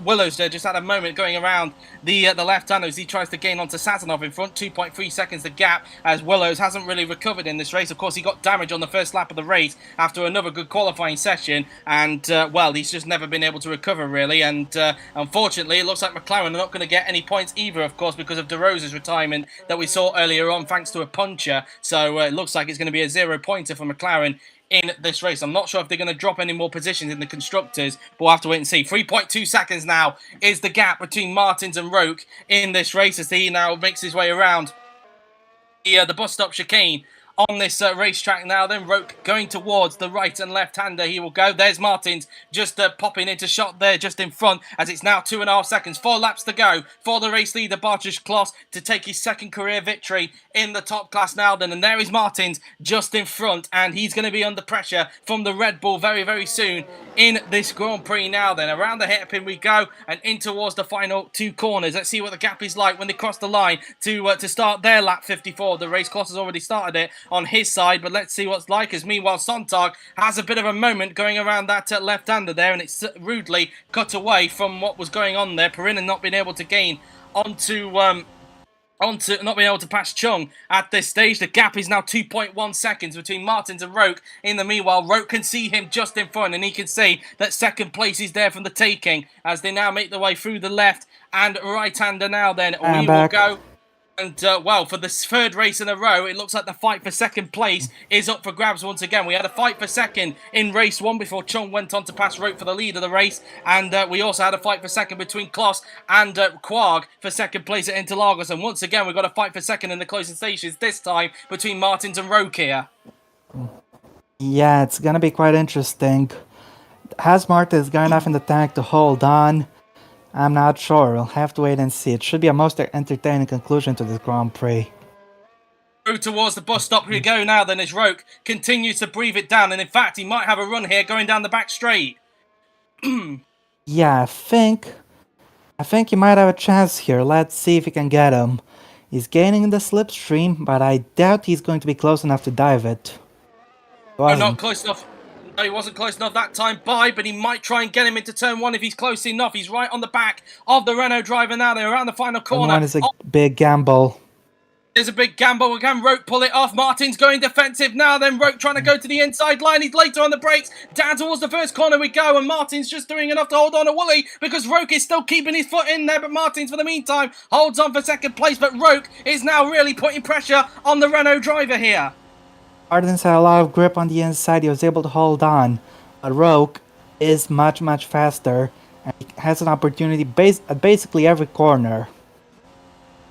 Willows just had a moment going around the left-hander as he tries to gain onto Satanov in front. 2.3 seconds the gap, as Willows hasn't really recovered in this race. Of course, he got damage on the first lap of the race after another good qualifying session, and, well, he's just never been able to recover, really. And, unfortunately, it looks like McLaren are not going to get any points either, of course, because of De Rosa's retirement that we saw earlier on, thanks to a puncture. So, it looks like it's going to be a 0-pointer for McLaren in this race. I'm not sure if they're going to drop any more positions in the constructors, but we'll have to wait and see. 3.2 seconds now is the gap between Martins and Roke in this race as he now makes his way around the bus stop chicane on this racetrack now. Then Roke going towards the right and left-hander. He will go. There's Martins just popping into shot there just in front as it's now 2.5 seconds. 4 laps to go for the race leader, Bartosz Kloss, to take his second career victory in the top class now then. And there is Martins just in front, and he's going to be under pressure from the Red Bull very, very soon in this Grand Prix now then. Around the hairpin we go and in towards the final 2 corners. Let's see what the gap is like when they cross the line to start their lap 54. The race. Kloss has already started it on his side, but let's see what's like as meanwhile Sontag has a bit of a moment going around that left-hander there, and it's rudely cut away from what was going on there. Perrin not being able to gain onto not being able to pass Chung at this stage. The gap is now 2.1 seconds between Martins and Roke. In the meanwhile, Roke can see him just in front, and he can see that second place is there from the taking as they now make their way through the left and right-hander now then. We will go. And, well, for the 3rd race in a row, it looks like the fight for second place is up for grabs once again. We had a fight for second in race 1 before Chung went on to pass Roke for the lead of the race. And we also had a fight for second between Kloss and Quarg for second place at Interlagos. And once again, we've got a fight for second in the closing stations, this time between Martins and Roke here. Yeah, it's going to be quite interesting. Has Martins got enough in the tank to hold on? I'm not sure. We'll have to wait and see. It should be a most entertaining conclusion to this Grand Prix. Through towards the bus stop we go now then as Roke continues to breathe it down. And in fact, he might have a run here going down the back straight. Yeah, I think he might have a chance here. Let's see if he can get him. He's gaining in the slipstream, but I doubt he's going to be close enough to dive it. No, not close enough. No, he wasn't close enough that time by, but he might try and get him into turn 1 if he's close enough. He's right on the back of the Renault driver now. They're around the final corner. Turn 1 is a big gamble. There's a big gamble. Can Roke pull it off? Martin's going defensive now. Then Roke trying to go to the inside line. He's later on the brakes. Down towards the first corner we go. And Martin's just doing enough to hold on to Wooly because Roke is still keeping his foot in there. But Martin's, for the meantime, holds on for second place. But Roke is now really putting pressure on the Renault driver here. Martins had a lot of grip on the inside. He was able to hold on. But Roke is much, much faster. And he has an opportunity at basically every corner.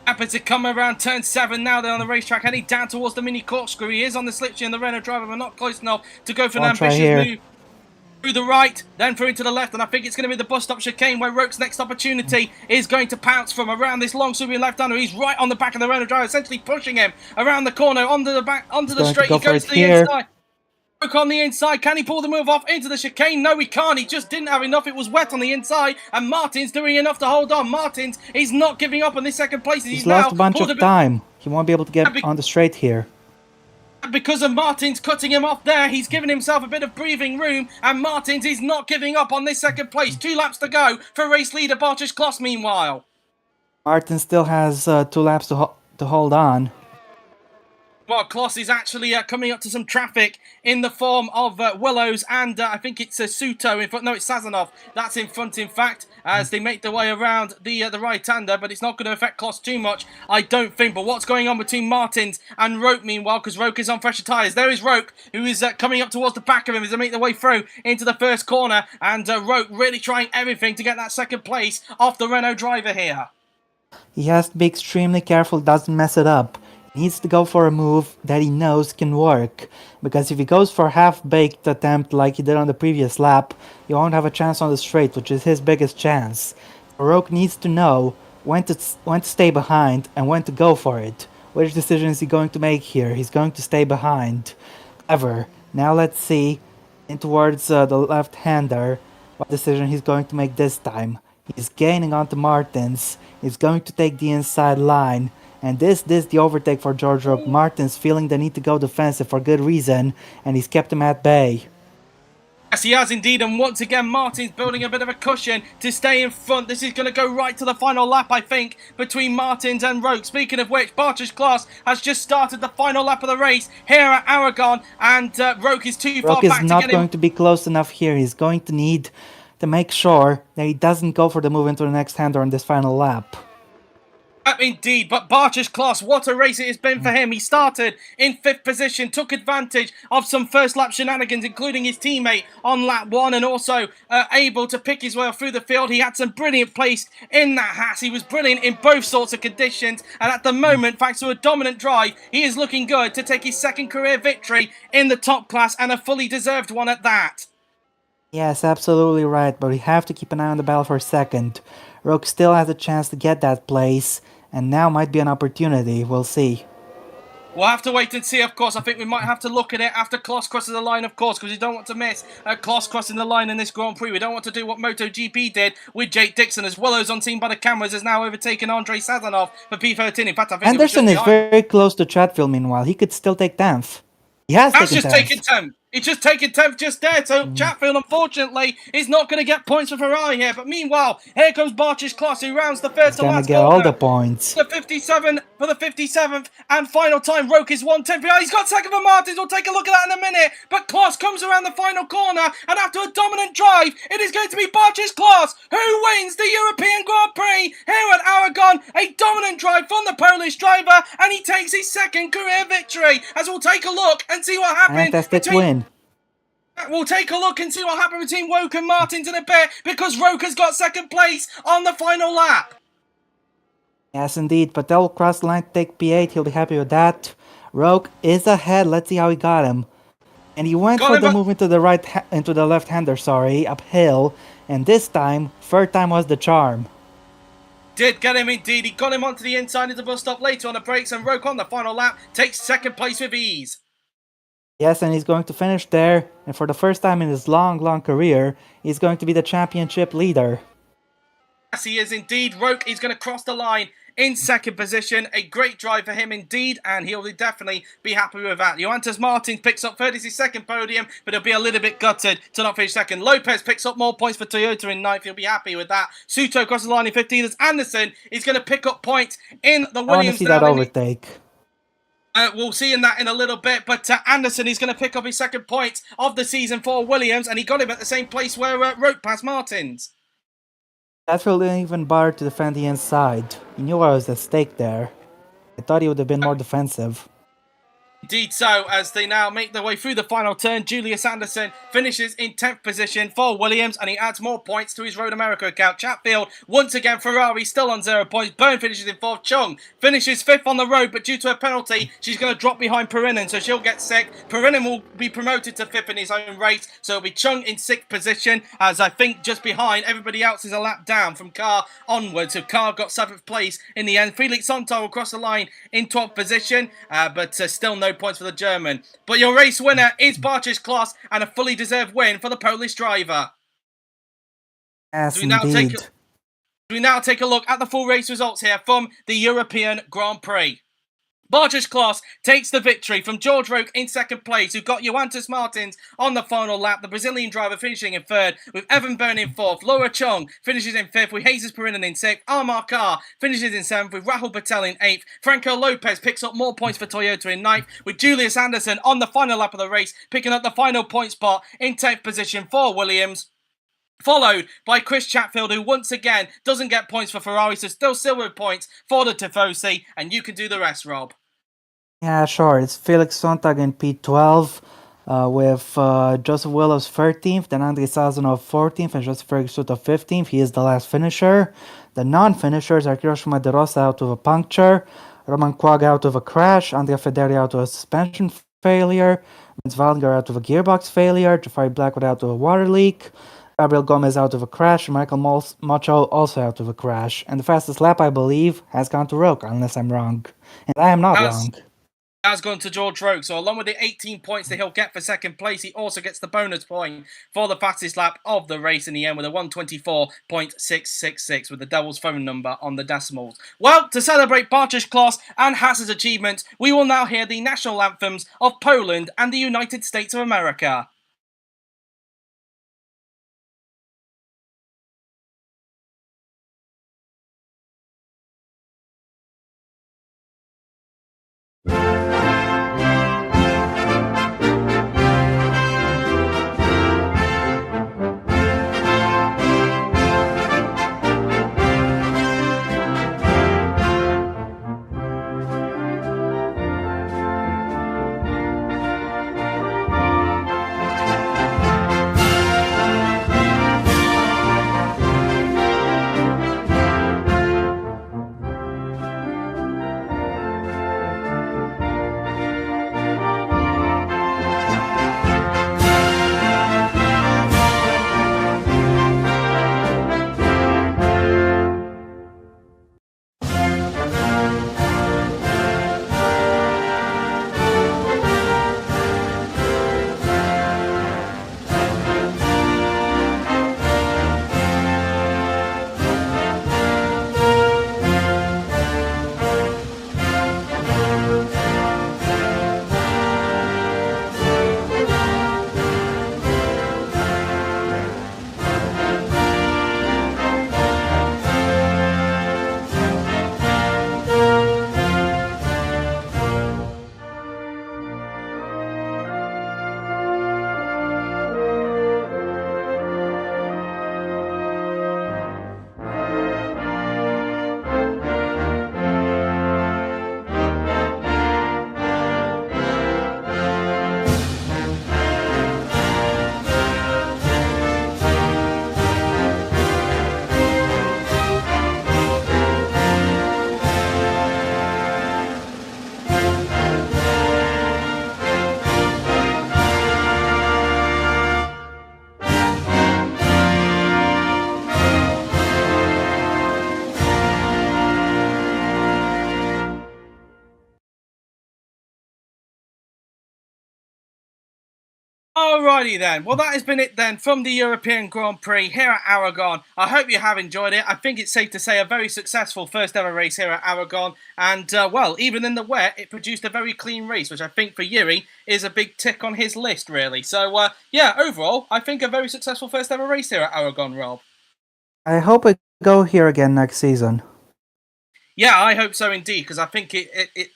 Happy to come around turn 7 now. They're on the racetrack heading down towards the mini corkscrew. He is on the slipstream, the Renault driver, but not close enough to go for an ambitious move. Through the right, then through to the left, and I think it's going to be the bus stop chicane where Roke's next opportunity is going to pounce from around this long sweeping left-hander. He's right on the back of the Renault driver, essentially pushing him around the corner, onto the straight. He goes to the inside. Roke on the inside. Can he pull the move off into the chicane? No, he can't. He just didn't have enough. It was wet on the inside, and Martin's doing enough to hold on. Martin's is not giving up on this second place. He's lost a bunch of time. He won't be able to get on the straight here. Because of Martins cutting him off there, he's given himself a bit of breathing room, and Martins is not giving up on this second place. 2 laps to go for race leader Bartosz Kloss meanwhile. Martin still has 2 laps to hold on. Well, Kloss is actually coming up to some traffic in the form of Willows and I think it's Suto in front. No, it's Sazonov. That's in front, in fact, as they make their way around the right-hander, but it's not going to affect Kloss too much, I don't think. But what's going on between Martins and Roke, meanwhile, because Roke is on fresher tyres. There is Roke, who is coming up towards the back of him as they make their way through into the first corner, and Roke really trying everything to get that second place off the Renault driver here. He has to be extremely careful, doesn't mess it up. He needs to go for a move that he knows can work, because if he goes for a half-baked attempt like he did on the previous lap, he won't have a chance on the straight, which is his biggest chance. Roke needs to know when to stay behind and when to go for it. Which decision is he going to make here? He's going to stay behind. Clever. Now let's see in towards the left-hander what decision he's going to make this time. He's gaining onto Martins. He's going to take the inside line. And this the overtake for George Roke. Martins feeling the need to go defensive for good reason, and he's kept him at bay. Yes, he has indeed, and once again, Martin's building a bit of a cushion to stay in front. This is going to go right to the final lap, I think, between Martins and Roke. Speaking of which, Barter's class has just started the final lap of the race here at Aragon, and Roke is too far back to get him. Roke is not going to be close enough here. He's going to need to make sure that he doesn't go for the move into the next hander on this final lap. Indeed, but Barter's class, what a race it has been for him. He started in 5th position, took advantage of some first lap shenanigans, including his teammate on lap 1, and also able to pick his way through the field. He had some brilliant pace in that Haas. He was brilliant in both sorts of conditions, and at the moment, thanks to a dominant drive, he is looking good to take his second career victory in the top class, and a fully deserved one at that. Yes, absolutely right, but we have to keep an eye on the battle for a second. Roke still has a chance to get that place, and now might be an opportunity. We'll see. We'll have to wait and see, of course. I think we might have to look at it after Kloss crosses the line, of course, because we don't want to miss Kloss crossing the line in this Grand Prix. We don't want to do what MotoGP did with Jake Dixon, as well as on seen by the cameras, has now overtaken Andrei Sazonov for P13. In fact, I think Anderson is very close to Chatfield, meanwhile. He could still take 10th. He has taken 10th. He's just taken 10th just there, so Chatfield, unfortunately, is not going to get points for Ferrari here. But meanwhile, here comes Barter's class, who rounds the first to last get all the points. The 57 for the 57th and final time. Roke is 1/10 behind. He's got second for Martins. We'll take a look at that in a minute. But Kloss comes around the final corner, and after a dominant drive, it is going to be Barter's class who wins the European Grand Prix here at Aragon. A dominant drive from the Polish driver, and he takes his second career victory. As we'll take a look and see what happened. Fantastic win. We'll take a look and see what happened between Roke and Martins in a bit, because Roke has got second place on the final lap. Yes, indeed. Patel will cross the line to take P8. He'll be happy with that. Roke is ahead. Let's see how he got him. And he went for the move into the left-hander, uphill. And this time, third time was the charm. Did get him indeed. He got him onto the inside of the bus stop later on the brakes, and Roke on the final lap takes second place with ease. Yes, and he's going to finish there, and for the first time in his long, long career, he's going to be the championship leader. Yes, he is indeed. Roke is going to cross the line in second position. A great drive for him indeed, and he'll definitely be happy with that. Johannes Martins picks up third, is his second podium, but he'll be a little bit gutted to not finish second. Lopez picks up more points for Toyota in ninth. He'll be happy with that. Suto crosses the line in 15th. As Anderson is going to pick up points in the Williams. I want to see that overtake. We'll see in that in a little bit, but Anderson is going to pick up his second point of the season for Williams, and he got him at the same place where Roke passed Martins. Chatfield didn't even bother to defend the inside. He knew what was at stake there. I thought he would have been more defensive. Indeed so, as they now make their way through the final turn. Julius Anderson finishes in 10th position for Williams, and he adds more points to his Road America account. Chatfield, once again, Ferrari still on 0 points. Byrne finishes in 4th. Chung finishes 5th on the road, but due to a penalty, she's going to drop behind Perinen, so she'll get 6th. Perinen will be promoted to 5th in his own race, so it'll be Chung in 6th position, as I think just behind, everybody else is a lap down from Carr onwards. So Carr got 7th place in the end. Felix Sontar will cross the line in 12th position, but still no points for the German. But your race winner is Barter's class, and a fully deserved win for the Polish driver. Yes, indeed. We now take a look at the full race results here from the European Grand Prix. Barges Class takes the victory from George Roque in second place, who got Joantis Martins on the final lap. The Brazilian driver finishing in third, with Evan Byrne in fourth. Laura Chong finishes in fifth, with Jesus Perinen in sixth. Amar Kar finishes in seventh, with Rahul Patel in eighth. Franco Lopez picks up more points for Toyota in ninth, with Julius Anderson on the final lap of the race, picking up the final point spot in 10th position for Williams. Followed by Chris Chatfield, who once again doesn't get points for Ferrari, so still silver points for the Tifosi, and you can do the rest, Rob. Yeah, sure. It's Felix Sontag in P12 with Joseph Willows 13th, then Andrei Sazonov 14th, and Joseph Ferguson 15th. He is the last finisher. The non-finishers are Hiroshima De Rosa out with a puncture, Roman Quag out with a crash, Andrea Federi out with a suspension failure, Vince Vallinger out with a gearbox failure, Jafari Blackwood out with a water leak, Gabriel Gomez out with a crash, and Michael Macho also out with a crash. And the fastest lap, I believe, has gone to Roque, unless I'm wrong. And I am not wrong. Has gone to George Roque. So along with the 18 points that he'll get for second place, he also gets the bonus point for the fastest lap of the race in the end with a 1:24.666 with the Devil's phone number on the decimals. Well, to celebrate Bartosz Klos and Haas's achievements, we will now hear the national anthems of Poland and the United States of America. Alrighty then, well that has been it then from the European Grand Prix here at Aragon. I hope you have enjoyed it. I think it's safe to say a very successful first ever race here at Aragon, and well, even in the wet it produced a very clean race, which I think for Yuri is a big tick on his list really. So yeah, overall I think a very successful first ever race here at Aragon, Rob. I hope we go here again next season. Yeah, I hope so indeed, because I think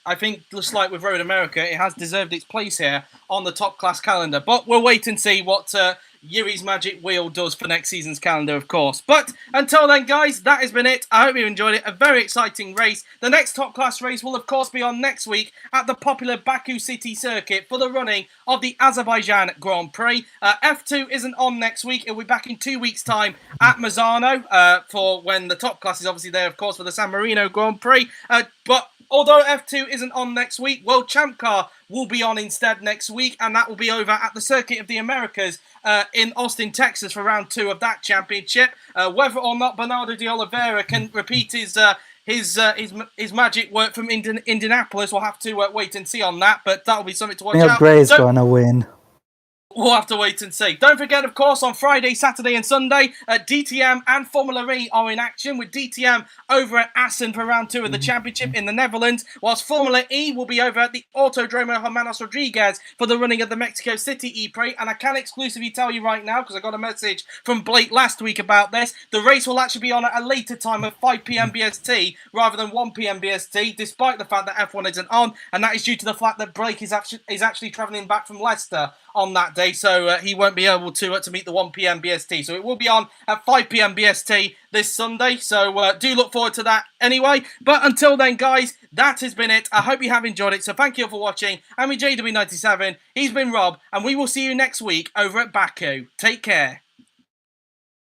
I think just like with Road America, it has deserved its place here on the top class calendar. But we'll wait and see what Yuri's magic wheel does for next season's calendar, of course. But until then, guys, that has been it. I hope you enjoyed it. A very exciting race. The next top class race will, of course, be on next week at the popular Baku City circuit for the running of the Azerbaijan Grand Prix. F2 isn't on next week. It'll be back in 2 weeks' time at Mazzano for when the top class is obviously there, of course, for the San Marino Grand Prix. But although F2 isn't on next week, World Champ Car will be on instead next week, and that will be over at the Circuit of the Americas in Austin, Texas for round 2 of that championship. Whether or not Bernardo de Oliveira can repeat his magic work from Indianapolis, we'll have to wait and see on that, but that'll be something to watch Neil out. Gray's gonna win. We'll have to wait and see. Don't forget, of course, on Friday, Saturday and Sunday, DTM and Formula E are in action, with DTM over at Assen for round 2 of the championship in the Netherlands, whilst Formula E will be over at the Autodromo Hermanos Rodriguez for the running of the Mexico City E-Prix. And I can exclusively tell you right now, because I got a message from Blake last week about this, the race will actually be on at a later time of 5 p.m. BST rather than 1 p.m. BST, despite the fact that F1 isn't on, and that is due to the fact that Blake is actually travelling back from Leicester on that day, so he won't be able to meet the 1 p.m. BST. So it will be on at 5 p.m. BST this Sunday, so do look forward to that anyway. But until then, guys, that has been it. I hope you have enjoyed it, so thank you all for watching. I'm JW97, he's been Rob, and we will see you next week over at Baku. Take care.